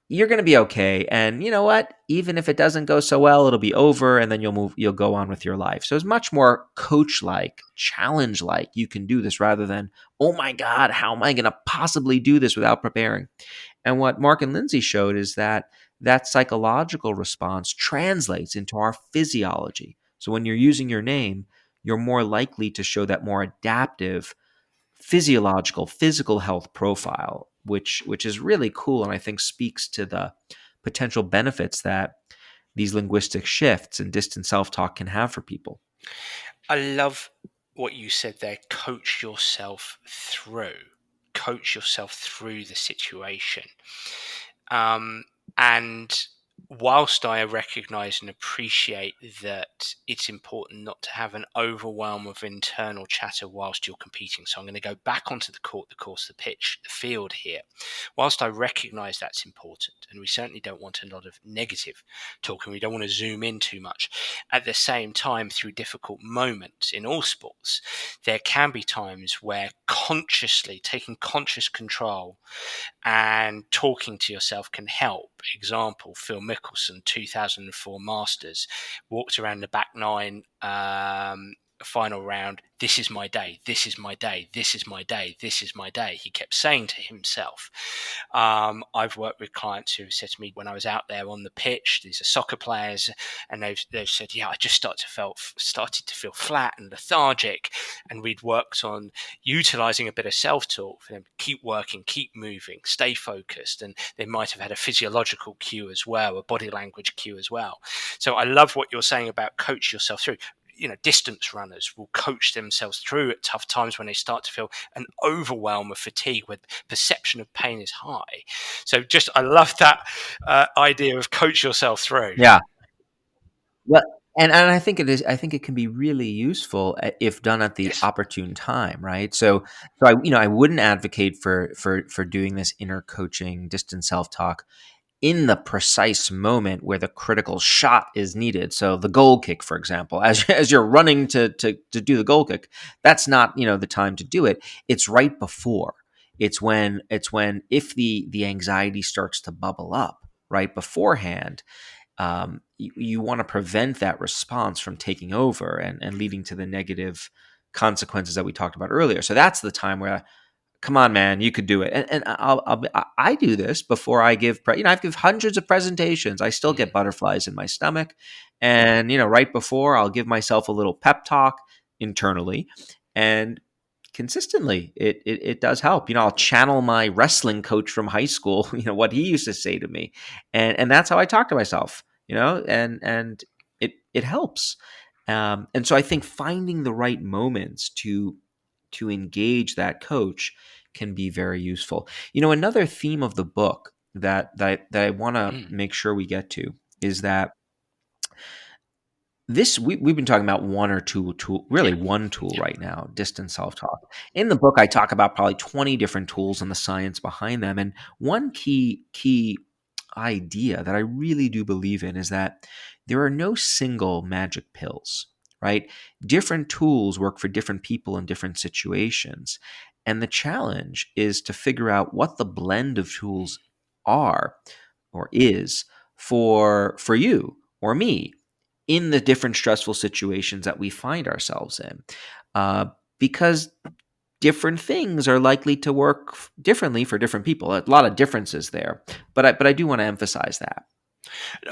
Speaker 2: you're going to be okay. And you know what? Even if it doesn't go so well, it'll be over and then you'll go on with your life. So it's much more coach like, challenge like. You can do this rather than, oh my God, how am I going to possibly do this without preparing? And what Mark and Lindsay showed is that that psychological response translates into our physiology. So when you're using your name, you're more likely to show that more adaptive physical health profile, which is really cool and I think speaks to the potential benefits that these linguistic shifts and distant self-talk can have for people.
Speaker 1: I love what you said there. Coach yourself through. Coach yourself through the situation. Um, and whilst I recognize and appreciate that it's important not to have an overwhelm of internal chatter whilst you're competing, so I'm going to go back onto the court, the course, the pitch, the field here. Whilst I recognize that's important, and we certainly don't want a lot of negative talk, and we don't want to zoom in too much, at the same time, through difficult moments in all sports, there can be times where consciously taking conscious control and talking to yourself can help. Example, Phil Mickelson, 2004 Masters, walked around the back nine final round. This is my day. This is my day. This is my day. This is my day. He kept saying to himself. I've worked with clients who have said to me when I was out there on the pitch, these are soccer players, and they've said, yeah, I just started to feel flat and lethargic. And we'd worked on utilizing a bit of self-talk for them. Keep working, keep moving, stay focused. And they might have had a physiological cue as well, a body language cue as well. So I love what you're saying about coach yourself through. Distance runners will coach themselves through at tough times when they start to feel an overwhelm of fatigue, where perception of pain is high. So I love that idea of coach yourself through.
Speaker 2: Yeah. Well, and I think it is. I think it can be really useful if done at the
Speaker 1: Yes.
Speaker 2: opportune time, right? So I wouldn't advocate for doing this inner coaching, distant self talk in the precise moment where the critical shot is needed. So the goal kick, for example, as you're running to do the goal kick, that's not, the time to do it. It's right before. It's when if the anxiety starts to bubble up right beforehand, you want to prevent that response from taking over and leading to the negative consequences that we talked about earlier. So that's the time where, come on, man, you could do it. And I do this before I give, I give hundreds of presentations. I still get butterflies in my stomach. And, right before, I'll give myself a little pep talk internally. And consistently, it does help. I'll channel my wrestling coach from high school, what he used to say to me. And that's how I talk to myself, and it helps. And so I think finding the right moments to engage that coach can be very useful. Another theme of the book that I want to make sure we get to is that we've been talking about one or two tool, really one tool right now, distant self-talk. In the book, I talk about probably 20 different tools and the science behind them. And one key idea that I really do believe in is that there are no single magic pills, right? Different tools work for different people in different situations. And the challenge is to figure out what the blend of tools are or is for you or me in the different stressful situations that we find ourselves in. Because different things are likely to work differently for different people. A lot of differences there, but I do want to emphasize that.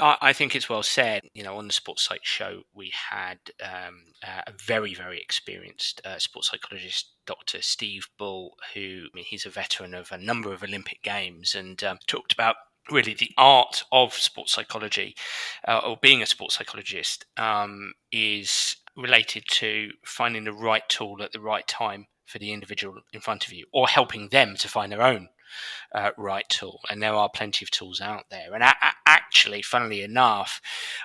Speaker 1: I think it's well said. On the Sports Psych show, we had a very, very experienced sports psychologist, Dr. Steve Bull, who he's a veteran of a number of Olympic Games, and talked about really the art of sports psychology, or being a sports psychologist, is related to finding the right tool at the right time for the individual in front of you, or helping them to find their own right tool. And there are plenty of tools out there. And actually, funnily enough,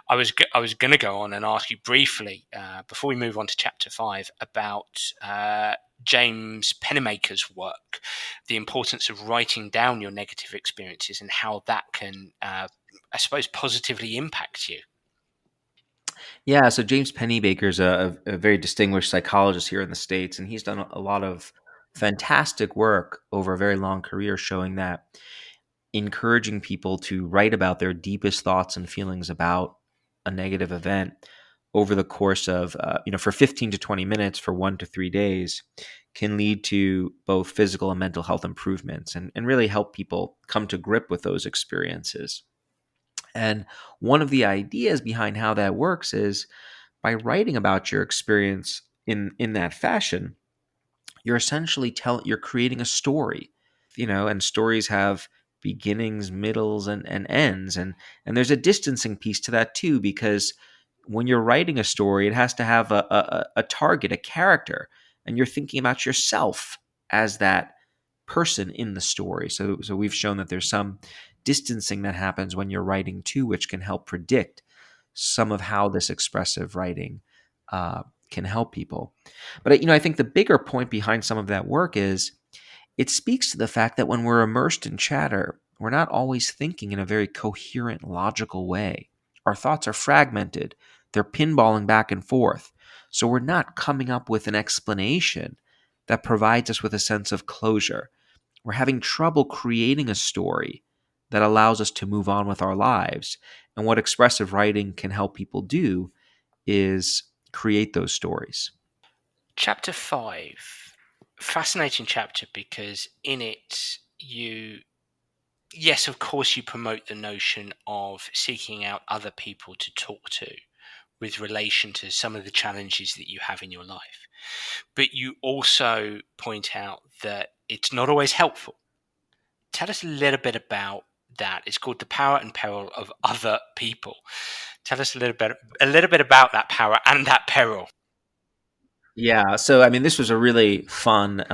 Speaker 1: I was going to go on and ask you briefly before we move on to chapter 5 about James Pennymaker's work, the importance of writing down your negative experiences and how that can, I suppose, positively impact you.
Speaker 2: Yeah, so James Pennybaker is a very distinguished psychologist here in the States, and he's done a lot of fantastic work over a very long career showing that encouraging people to write about their deepest thoughts and feelings about a negative event over the course of, for 15 to 20 minutes for 1 to 3 days can lead to both physical and mental health improvements and really help people come to grip with those experiences. And one of the ideas behind how that works is by writing about your experience in that fashion, you're essentially you're creating a story, and stories have beginnings, middles, and ends, and there's a distancing piece to that too, because when you're writing a story, it has to have a target, a character, and you're thinking about yourself as that person in the story. So we've shown that there's some distancing that happens when you're writing too, which can help predict some of how this expressive writing can help people. But I think the bigger point behind some of that work is it speaks to the fact that when we're immersed in chatter, we're not always thinking in a very coherent, logical way. Our thoughts are fragmented. They're pinballing back and forth. So we're not coming up with an explanation that provides us with a sense of closure. We're having trouble creating a story that allows us to move on with our lives. And what expressive writing can help people do is create those stories.
Speaker 1: Chapter 5, fascinating chapter, because in it yes, of course, you promote the notion of seeking out other people to talk to with relation to some of the challenges that you have in your life. But you also point out that it's not always helpful. Tell us a little bit about that. It's called The Power and Peril of Other People. Tell us a little bit about that power and that peril.
Speaker 2: Yeah, so this was a really fun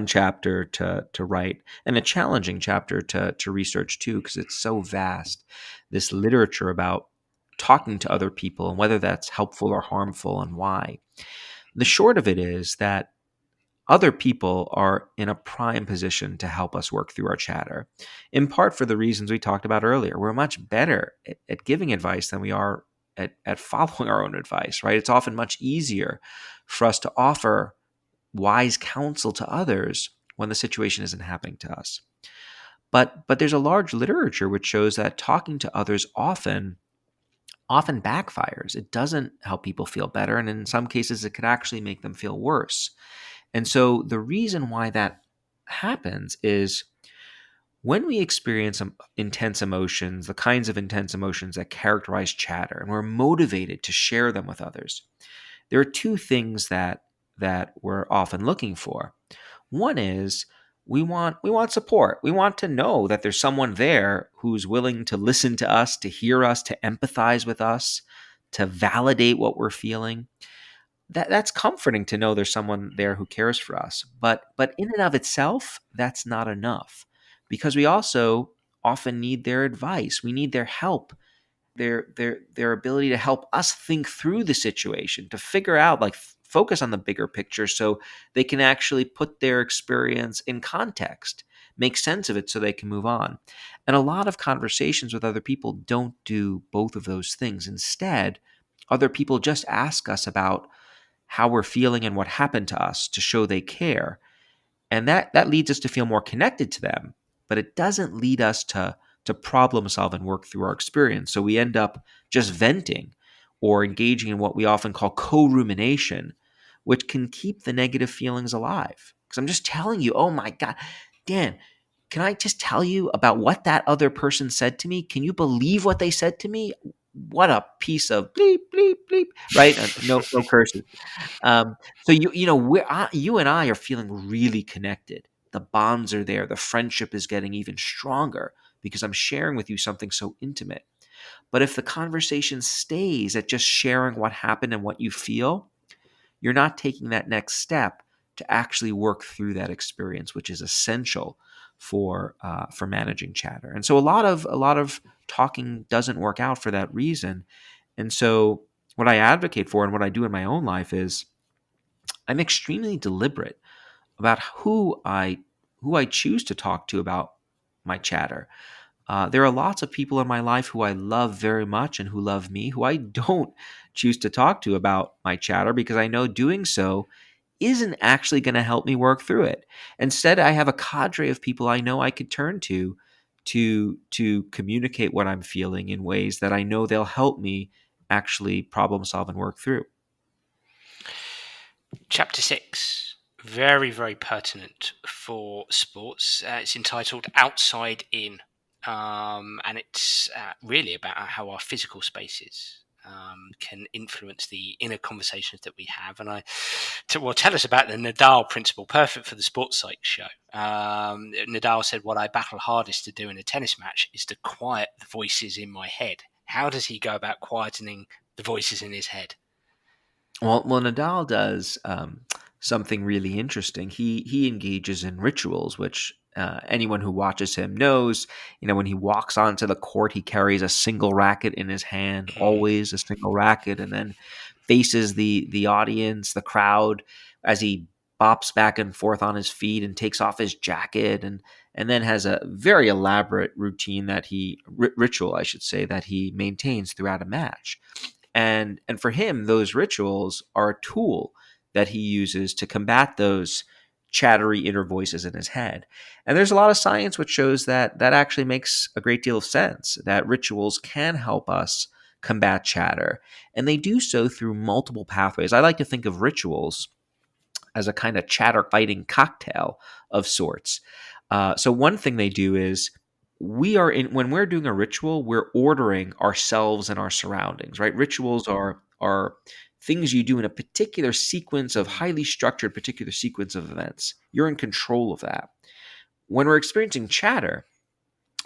Speaker 2: chapter to write, and a challenging chapter to research too, because it's so vast. This literature about talking to other people and whether that's helpful or harmful and why. The short of it is that other people are in a prime position to help us work through our chatter, in part for the reasons we talked about earlier. We're much better at giving advice than we are at following our own advice, right? It's often much easier for us to offer wise counsel to others when the situation isn't happening to us. But there's a large literature which shows that talking to others often backfires. It doesn't help people feel better, and in some cases, it could actually make them feel worse. And so the reason why that happens is when we experience some intense emotions, the kinds of intense emotions that characterize chatter, and we're motivated to share them with others, there are two things that we're often looking for. One is we want support. We want to know that there's someone there who's willing to listen to us, to hear us, to empathize with us, to validate what we're feeling. That's comforting to know there's someone there who cares for us. But in and of itself, that's not enough, because we also often need their advice. We need their help, their ability to help us think through the situation, to figure out, like, focus on the bigger picture so they can actually put their experience in context, make sense of it so they can move on. And a lot of conversations with other people don't do both of those things. Instead, other people just ask us about how we're feeling and what happened to us to show they care. And that leads us to feel more connected to them, but it doesn't lead us to problem solve and work through our experience. So we end up just venting or engaging in what we often call co-rumination, which can keep the negative feelings alive. Because I'm just telling you, oh my God, Dan, can I just tell you about what that other person said to me? Can you believe what they said to me? What a piece of bleep, bleep, bleep, right? No curses. So you and I are feeling really connected. The bonds are there. The friendship is getting even stronger because I'm sharing with you something so intimate. But if the conversation stays at just sharing what happened and what you feel, you're not taking that next step to actually work through that experience, which is essential for managing chatter. And so a lot of talking doesn't work out for that reason. And so what I advocate for and what I do in my own life is I'm extremely deliberate about who I choose to talk to about my chatter. There are lots of people in my life who I love very much and who love me, who I don't choose to talk to about my chatter because I know doing so isn't actually going to help me work through it. Instead, I have a cadre of people I know I could turn to communicate what I'm feeling in ways that I know they'll help me actually problem solve and work through.
Speaker 1: Chapter 6, very, very pertinent for sports. It's entitled Outside In, and it's really about how our physical spaces can influence the inner conversations that we have. And tell us about the Nadal principle, perfect for the Sports Psych show. Nadal said, "What I battle hardest to do in a tennis match is to quiet the voices in my head." How does he go about quietening the voices in his head?
Speaker 2: Well, Nadal does something really interesting. He engages in rituals, which anyone who watches him knows. When he walks onto the court, he carries a single racket in his hand, always a single racket, and then faces the audience, the crowd, as he bops back and forth on his feet and takes off his jacket, and then has a very elaborate routine ritual, I should say, that he maintains throughout a match. And for him, those rituals are a tool that he uses to combat those chattery inner voices in his head. And there's a lot of science which shows that that actually makes a great deal of sense, that rituals can help us combat chatter. And they do so through multiple pathways. I like to think of rituals as a kind of chatter fighting cocktail of sorts. So one thing they do is when we're doing a ritual, we're ordering ourselves and our surroundings, right? Rituals are things you do in a particular sequence of highly structured particular sequence of events. You're in control of that. When we're experiencing chatter,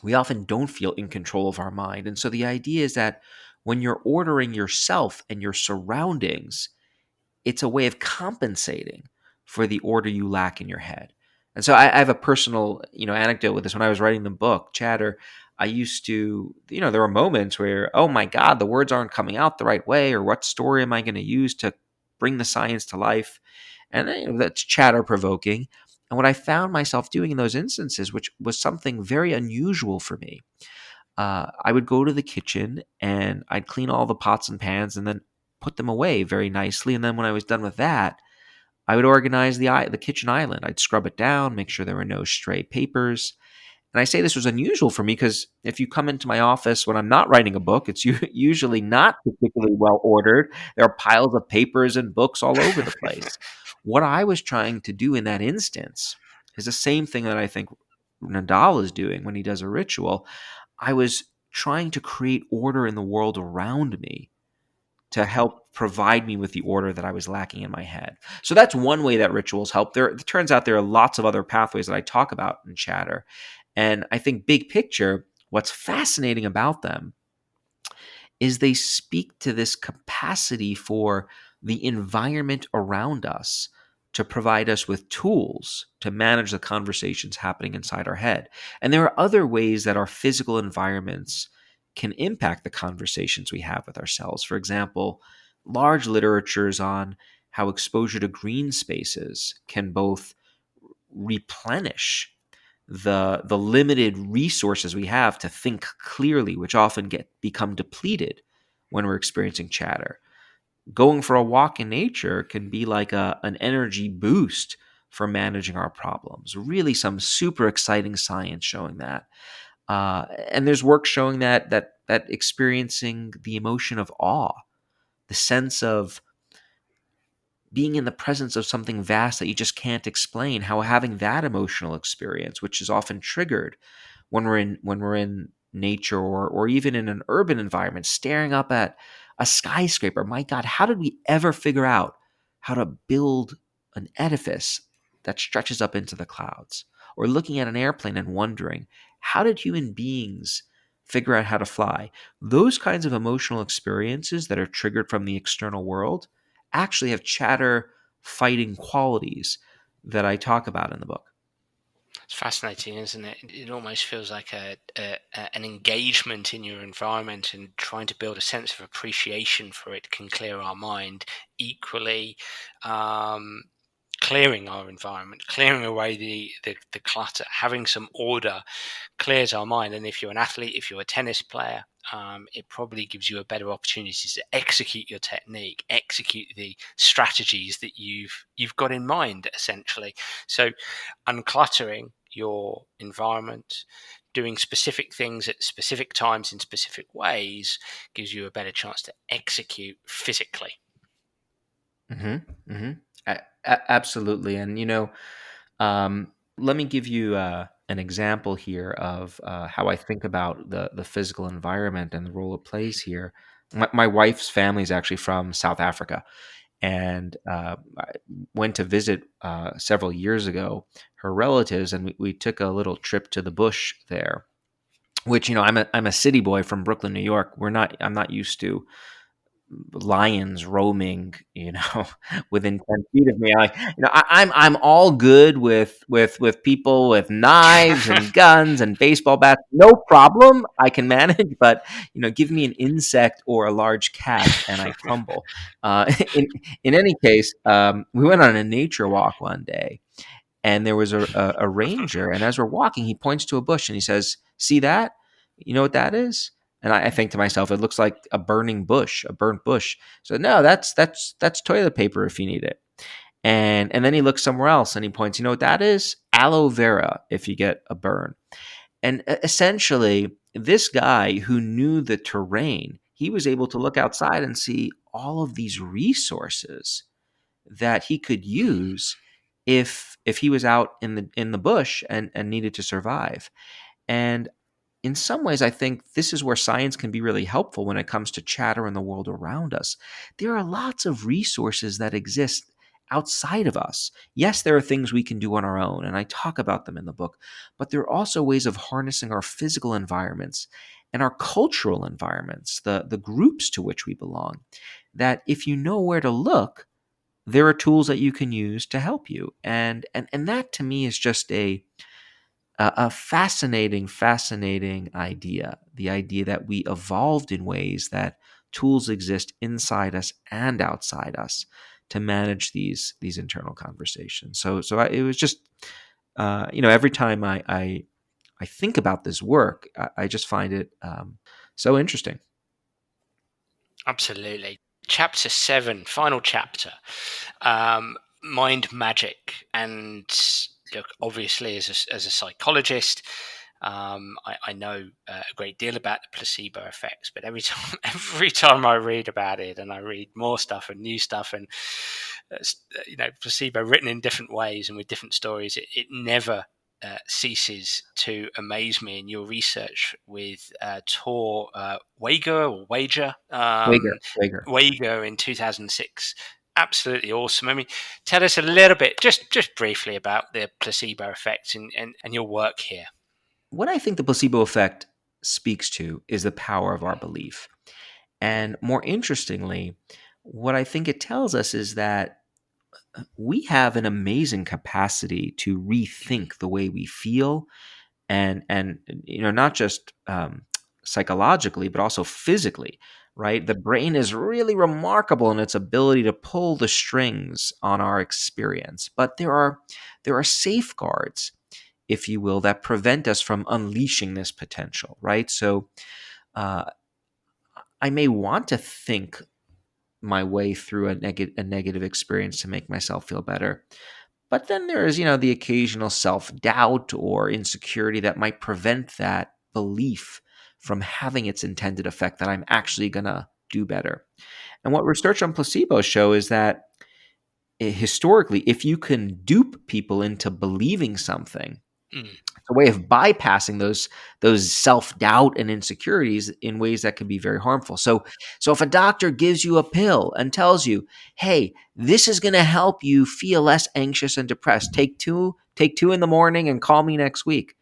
Speaker 2: we often don't feel in control of our mind. And so the idea is that when you're ordering yourself and your surroundings, it's a way of compensating for the order you lack in your head. And so I have a personal, anecdote with this. When I was writing the book, Chatter, I used to, there were moments where, oh my God, the words aren't coming out the right way, or what story am I going to use to bring the science to life? And that's chatter provoking. And what I found myself doing in those instances, which was something very unusual for me, I would go to the kitchen and I'd clean all the pots and pans and then put them away very nicely. And then when I was done with that, I would organize the kitchen island. I'd scrub it down, make sure there were no stray papers. And I say this was unusual for me because if you come into my office when I'm not writing a book, it's usually not particularly well ordered. There are piles of papers and books all over the place. What I was trying to do in that instance is the same thing that I think Nadal is doing when he does a ritual. I was trying to create order in the world around me to help provide me with the order that I was lacking in my head. So that's one way that rituals help. It turns out there are lots of other pathways that I talk about in Chatter. And I think big picture, what's fascinating about them is they speak to this capacity for the environment around us to provide us with tools to manage the conversations happening inside our head. And there are other ways that our physical environments can impact the conversations we have with ourselves. For example, large literatures on how exposure to green spaces can both replenish the limited resources we have to think clearly, which often become depleted when we're experiencing chatter. Going for a walk in nature can be like an energy boost for managing our problems. Really, some super exciting science showing that. And there's work showing that experiencing the emotion of awe, the sense of being in the presence of something vast that you just can't explain, how having that emotional experience, which is often triggered when we're in nature or even in an urban environment, staring up at a skyscraper. My God, how did we ever figure out how to build an edifice that stretches up into the clouds? Or looking at an airplane and wondering, how did human beings figure out how to fly? Those kinds of emotional experiences that are triggered from the external world actually have chatter fighting qualities that I talk about in the book.
Speaker 1: It's fascinating, isn't it? It almost feels like an engagement in your environment, and trying to build a sense of appreciation for it can clear our mind. Equally, um, clearing our environment, clearing away the clutter, having some order clears our mind. And if you're an athlete, if you're a tennis player, it probably gives you a better opportunity to execute your technique, execute the strategies that you've got in mind, essentially. So, uncluttering your environment, doing specific things at specific times in specific ways, gives you a better chance to execute physically.
Speaker 2: Mm-hmm. Mm-hmm. Absolutely. And, let me give you an example here of how I think about the physical environment and the role it plays here. My wife's family is actually from South Africa. And I went to visit several years ago her relatives, and we took a little trip to the bush there. Which I'm a city boy from Brooklyn, New York. I'm not used to lions roaming, within 10 feet of me. I'm all good with people with knives and guns and baseball bats, no problem. I can manage, but give me an insect or a large cat and I crumble. In any case, we went on a nature walk one day, and there was a ranger, and as we're walking, he points to a bush and he says, "See that? You know what that is?" And I think to myself, it looks like a burning bush, a burnt bush. So no, that's toilet paper if you need it. And then he looks somewhere else and he points, you know what that is? Aloe vera if you get a burn. And essentially, this guy who knew the terrain, he was able to look outside and see all of these resources that he could use if he was out in the bush and needed to survive. And in some ways, I think this is where science can be really helpful when it comes to chatter in the world around us. There are lots of resources that exist outside of us. Yes, there are things we can do on our own, and I talk about them in the book, but there are also ways of harnessing our physical environments and our cultural environments, the groups to which we belong, that if you know where to look, there are tools that you can use to help you. And that to me is just a fascinating idea. The idea that we evolved in ways that tools exist inside us and outside us to manage these internal conversations. It was just every time I think about this work, I just find it so interesting.
Speaker 1: Absolutely. Chapter 7, final chapter, mind magic. And look, obviously, as a psychologist, I know a great deal about the placebo effects, but every time I read about it, and I read more stuff and new stuff, and placebo written in different ways and with different stories, it never ceases to amaze me. In your research with Tor
Speaker 2: Wager, Wager.
Speaker 1: Wager in 2006. Absolutely awesome. I mean, tell us a little bit, just briefly, about the placebo effect and your work here.
Speaker 2: What I think the placebo effect speaks to is the power of our belief. And more interestingly, what I think it tells us is that we have an amazing capacity to rethink the way we feel and not just psychologically but also physically, right? The brain is really remarkable in its ability to pull the strings on our experience, but there are safeguards, if you will, that prevent us from unleashing this potential, right? So uh, I may want to think my way through a negative experience to make myself feel better. But then there is, the occasional self doubt or insecurity that might prevent that belief from having its intended effect that I'm actually going to do better. And what research on placebo show is that historically, if you can dupe people into believing something,
Speaker 1: Mm.
Speaker 2: it's a way of bypassing those self-doubt and insecurities in ways that can be very harmful. So if a doctor gives you a pill and tells you, "Hey, this is going to help you feel less anxious and depressed. Take two in the morning and call me next week."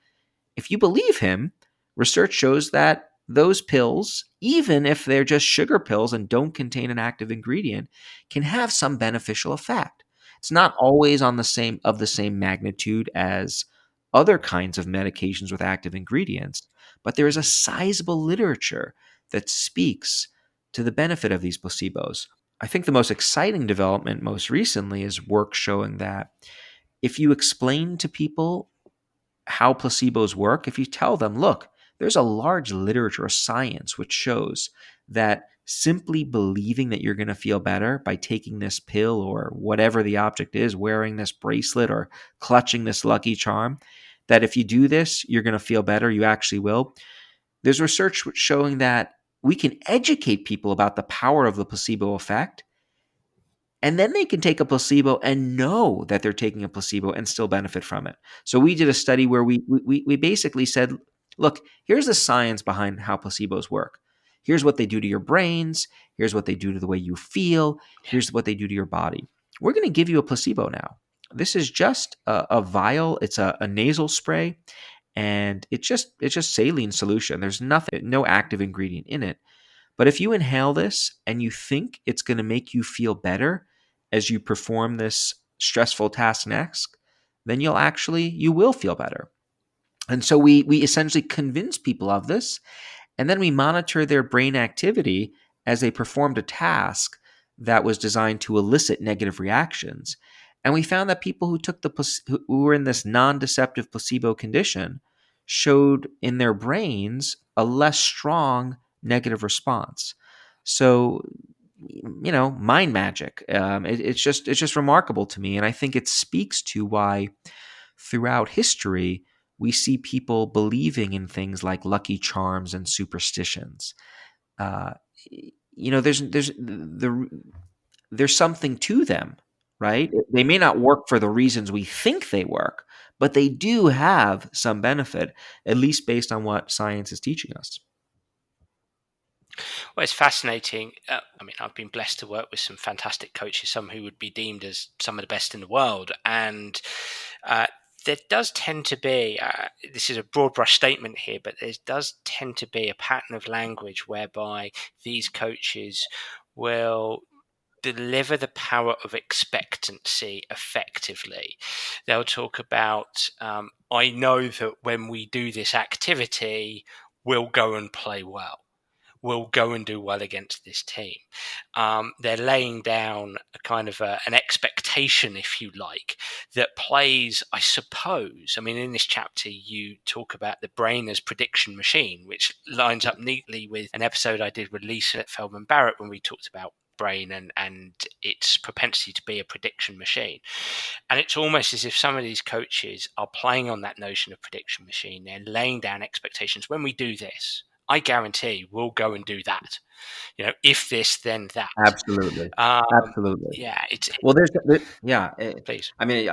Speaker 2: If you believe him, research shows that those pills, even if they're just sugar pills and don't contain an active ingredient, can have some beneficial effect. It's not always on the same magnitude as other kinds of medications with active ingredients, but there is a
Speaker 1: Mm.
Speaker 2: sizable literature that speaks to the benefit of these placebos. I think the most exciting development most recently is work showing that if you explain to people how placebos work, if you tell them, look, there's a large literature of science which shows that simply believing that you're going to feel better by taking this pill or whatever the object is, wearing this bracelet or clutching this lucky charm, that if you do this, you're going to feel better, you actually will. There's research showing that we can educate people about the power of the placebo effect, and then they can take a placebo and know that they're taking a placebo and still benefit from it. So we did a study where we basically said, look, here's the science behind how placebos work. Here's what they do to your brains. Here's what they do to the way you feel. Here's what they do to your body. We're going to give you a placebo now. This is just a vial. It's a nasal spray, and it's just saline solution. There's nothing, no active ingredient in it. But if you inhale this and you think it's going to make you feel better as you perform this stressful task next, then you will feel better. And so we essentially convince people of this, and then we monitor their brain activity as they performed a task that was designed to elicit negative reactions. And we found that people who were in this non-deceptive placebo condition showed in their brains a less strong negative response. So, mind magic. It's just remarkable to me, and I think it speaks to why throughout history we see people believing in things like lucky charms and superstitions. Uh, there's something to them, right? They may not work for the reasons we think they work, but they do have some benefit, at least based on what science is teaching us.
Speaker 1: Well, it's fascinating. I mean, I've been blessed to work with some fantastic coaches, some who would be deemed as some of the best in the world. And uh, there does tend to be, this is a broad brush statement here, but there does tend to be a pattern of language whereby these coaches will deliver the power of expectancy effectively. They'll talk about, I know that when we do this activity, we'll go and play well. will go and do well against this team. They're laying down a kind of an expectation, if you like, that plays, I suppose. I mean, in this chapter, you talk about the brain as prediction machine, which lines up neatly with an episode I did with Lisa Feldman Barrett when we talked about brain and its propensity to be a prediction machine. And it's almost as if some of these coaches are playing on that notion of prediction machine. They're laying down expectations. When we do this, I guarantee we'll go and do that. If this, then that.
Speaker 2: Absolutely. Absolutely.
Speaker 1: Yeah,
Speaker 2: Well, yeah.
Speaker 1: please.
Speaker 2: I mean,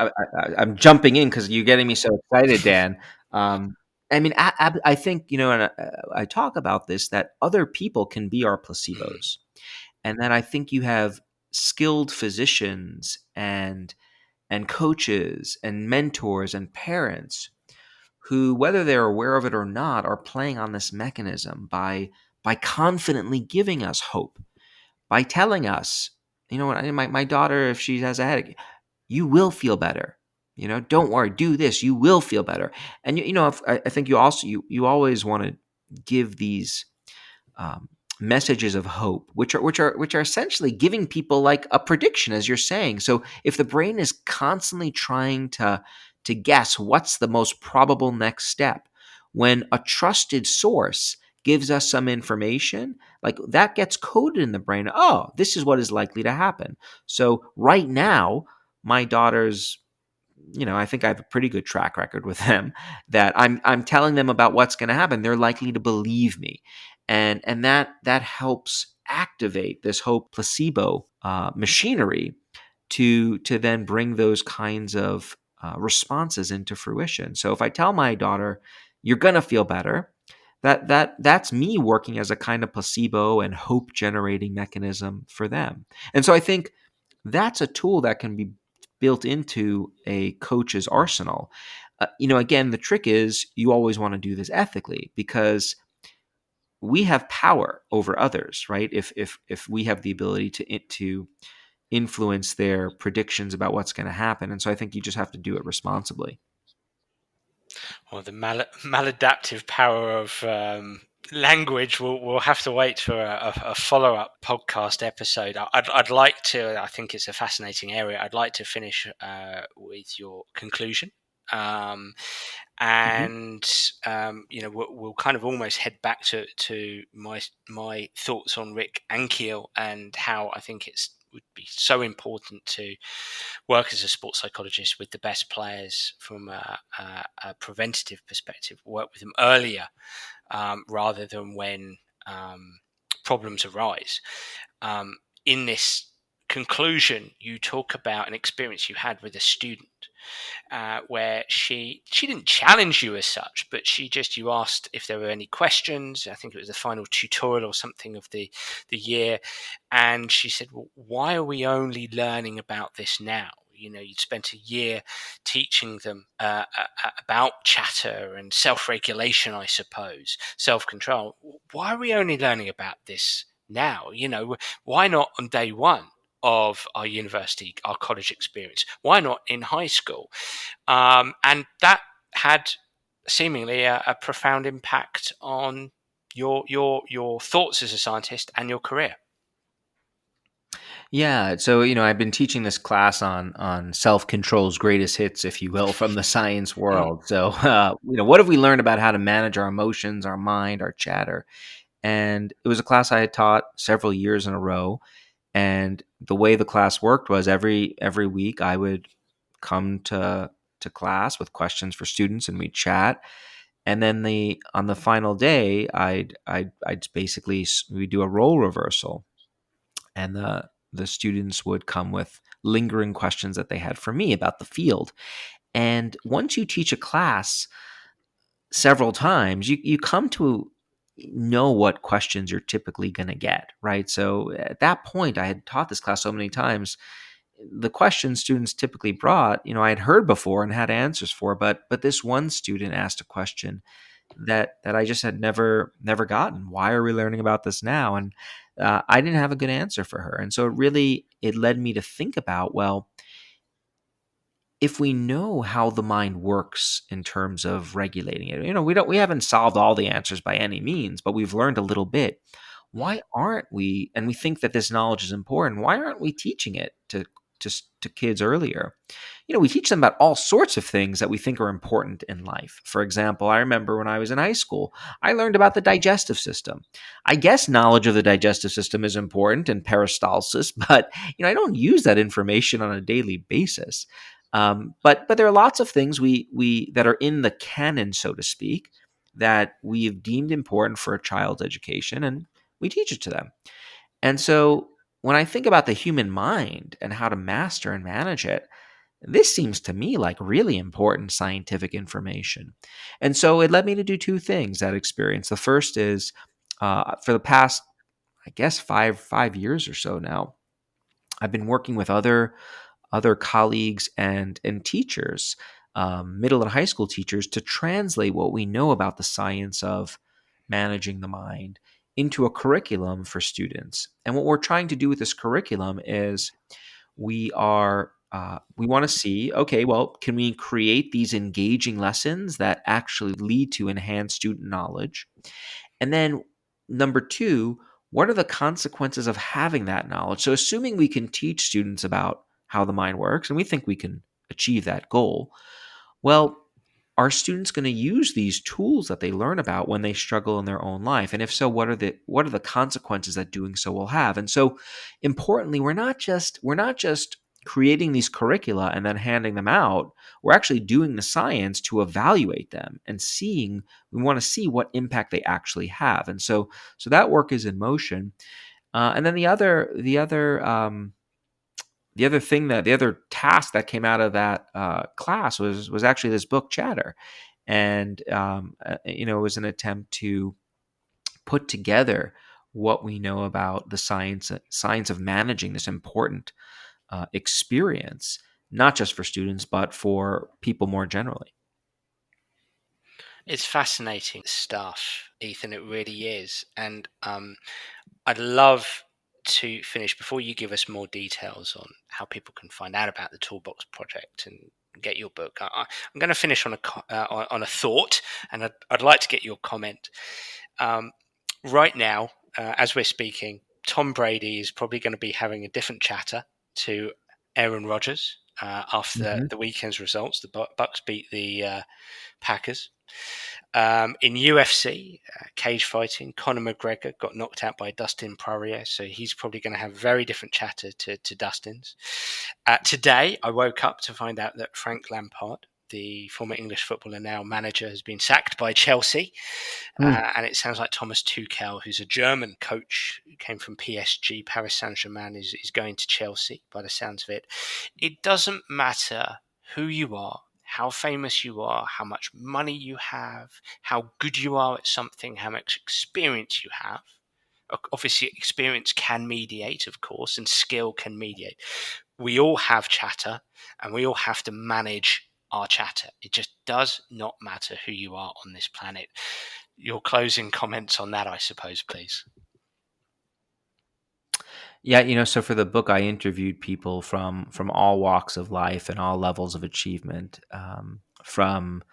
Speaker 2: I'm jumping in because you're getting me so excited, Dan. I mean, I think, and I talk about this, that other people can be our placebos. And then I think you have skilled physicians and coaches and mentors and parents who, whether they're aware of it or not, are playing on this mechanism by confidently giving us hope, by telling us, my daughter, if she has a headache, you will feel better. Don't worry, do this, you will feel better. And I think you always want to give these messages of hope, which are essentially giving people like a prediction, as you're saying. So if the brain is constantly trying to guess what's the most probable next step, when a trusted source gives us some information, like that gets coded in the brain. Oh, this is what is likely to happen. So right now, my daughter's, I think I have a pretty good track record with them, that I'm telling them about what's going to happen. They're likely to believe me, and that helps activate this whole placebo machinery to then bring those kinds of responses into fruition. So if I tell my daughter, "You're going to feel better," that's me working as a kind of placebo and hope generating mechanism for them. And so I think that's a tool that can be built into a coach's arsenal. Again, the trick is you always want to do this ethically, because we have power over others, right? If we have the ability to influence their predictions about what's going to happen, and so I think you just have to do it responsibly.
Speaker 1: Well, the maladaptive power of language will have to wait for a follow-up podcast episode. I'd like to. I think it's a fascinating area. I'd like to finish with your conclusion. And we'll kind of almost head back to my thoughts on Rick Ankiel and how I think would be so important to work as a sports psychologist with the best players from a preventative perspective, work with them earlier rather than when problems arise. In this conclusion, you talk about an experience you had with a student where she didn't challenge you as such, but you asked if there were any questions. I think it was the final tutorial or something of the year, and she said, "Well, why are we only learning about this now? You'd spent a year teaching them about chatter and self-regulation, I suppose, self-control. Why are we only learning about this now? Why not on day one of our university, our college experience? Why not in high school?" And that had seemingly a profound impact on your thoughts as a scientist and your career.
Speaker 2: Yeah, so I've been teaching this class on self control's greatest hits, if you will, from the science world. So what have we learned about how to manage our emotions, our mind, our chatter? And it was a class I had taught several years in a row. And the way the class worked was every week I would come to class with questions for students, and we'd chat. And then on the final day, I'd basically, we do a role reversal, and the students would come with lingering questions that they had for me about the field. And once you teach a class several times, you come to know what questions you're typically going to get, right? So at that point, I had taught this class so many times. The questions students typically brought, I had heard before and had answers for, but this one student asked a question that I just had never gotten. Why are we learning about this now? And I didn't have a good answer for her, and so it led me to think about, well, if we know how the mind works in terms of regulating it, we haven't solved all the answers by any means, but we've learned a little bit. why aren't we, and we think that this knowledge is important, why aren't we teaching it to kids earlier? We teach them about all sorts of things that we think are important in life. For example, I remember when I was in high school, I learned about the digestive system. I guess knowledge of the digestive system is important and peristalsis, but I don't use that information on a daily basis. But there are lots of things we that are in the canon, so to speak, that we've deemed important for a child's education, and we teach it to them. And so when I think about the human mind and how to master and manage it, this seems to me like really important scientific information. And so it led me to do two things, that experience. The first is for the past, I guess, five years or so now, I've been working with other colleagues and teachers, middle and high school teachers, to translate what we know about the science of managing the mind into a curriculum for students. And what we're trying to do with this curriculum is we want to see, okay, well, can we create these engaging lessons that actually lead to enhanced student knowledge? And then number two, what are the consequences of having that knowledge? So assuming we can teach students about how the mind works, and we think we can achieve that goal, well, are students going to use these tools that they learn about when they struggle in their own life? And if so, what are the consequences that doing so will have? And so, importantly, we're not just creating these curricula and then handing them out. We're actually doing the science to evaluate them and seeing. We want to see what impact they actually have. And so that work is in motion. And then the other task that came out of that class was actually this book Chatter, and it was an attempt to put together what we know about the science of managing this important experience, not just for students but for people more generally.
Speaker 1: It's fascinating stuff, Ethan. It really is. And I'd love to finish before you give us more details on how people can find out about the Toolbox project and get your book. I'm going to finish on a thought, and I'd like to get your comment. Right now, as we're speaking, Tom Brady is probably going to be having a different chatter to Aaron Rodgers after
Speaker 2: Mm-hmm.
Speaker 1: the weekend's results. The Bucks beat the Packers. In UFC, cage fighting, Conor McGregor got knocked out by Dustin Poirier, so he's probably going to have very different chatter to Dustin's. Today, I woke up to find out that Frank Lampard, the former English footballer, now manager, has been sacked by Chelsea. And it sounds like Thomas Tuchel, who's a German coach who came from PSG, Paris Saint-Germain, is going to Chelsea by the sounds of it. It doesn't matter who you are, how famous you are, how much money you have, how good you are at something, how much experience you have. Obviously, experience can mediate, of course, and skill can mediate. We all have chatter, and we all have to manage our chatter. It just does not matter who you are on this planet. Your closing comments on that, I suppose, please.
Speaker 2: Yeah, so for the book, I interviewed people from all walks of life and all levels of achievement, from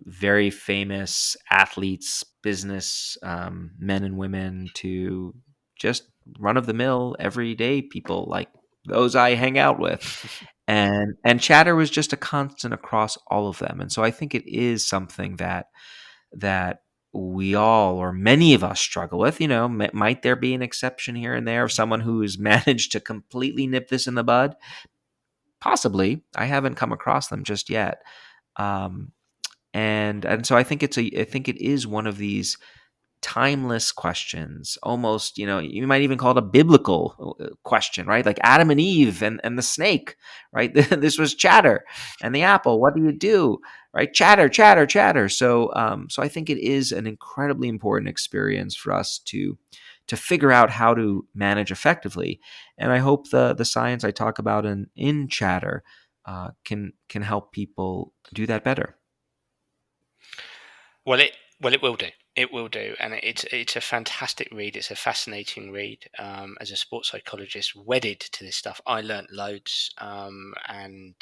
Speaker 2: very famous athletes, business men and women, to just run of the mill, everyday people like those I hang out with. And chatter was just a constant across all of them. And so I think it is something that we all, or many of us, struggle with. Might there be an exception here and there of someone who's managed to completely nip this in the bud? Possibly. I haven't come across them just yet. Um, and so I think it is one of these timeless questions. Almost, you might even call it a biblical question, right? Like Adam and Eve and the snake, right? This was chatter, and the apple. What do you do, right? Chatter, chatter, chatter. So I think it is an incredibly important experience for us to figure out how to manage effectively. And I hope the science I talk about in chatter can help people do that better.
Speaker 1: Well, it will do. It will do, and it's a fantastic read. It's a fascinating read. As a sports psychologist, wedded to this stuff, I learnt loads, and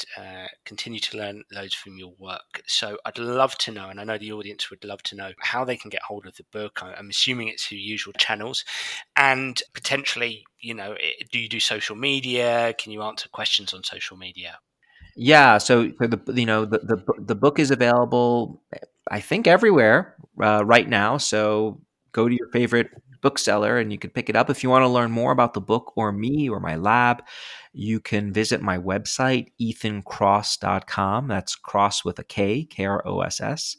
Speaker 1: continue to learn loads from your work. So I'd love to know, and I know the audience would love to know, how they can get hold of the book. I'm assuming it's through usual channels, and potentially, do you do social media? Can you answer questions on social media?
Speaker 2: Yeah, so for the book is available, I think everywhere right now. So go to your favorite bookseller and you can pick it up. If you want to learn more about the book or me or my lab, you can visit my website, ethankross.com. That's cross with a K, Kross.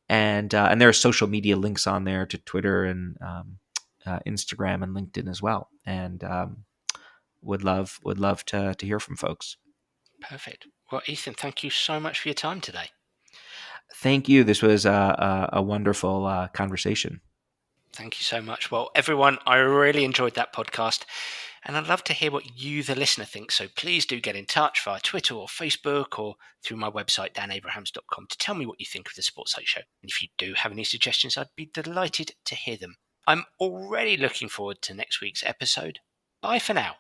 Speaker 2: And there are social media links on there to Twitter and Instagram and LinkedIn as well. And would love to hear from folks.
Speaker 1: Perfect. Well, Ethan, thank you so much for your time today.
Speaker 2: Thank you. This was a wonderful conversation.
Speaker 1: Thank you so much. Well, everyone, I really enjoyed that podcast, and I'd love to hear what you, the listener, think. So please do get in touch via Twitter or Facebook or through my website, danabrahams.com, to tell me what you think of the Sports Psych Show. And if you do have any suggestions, I'd be delighted to hear them. I'm already looking forward to next week's episode. Bye for now.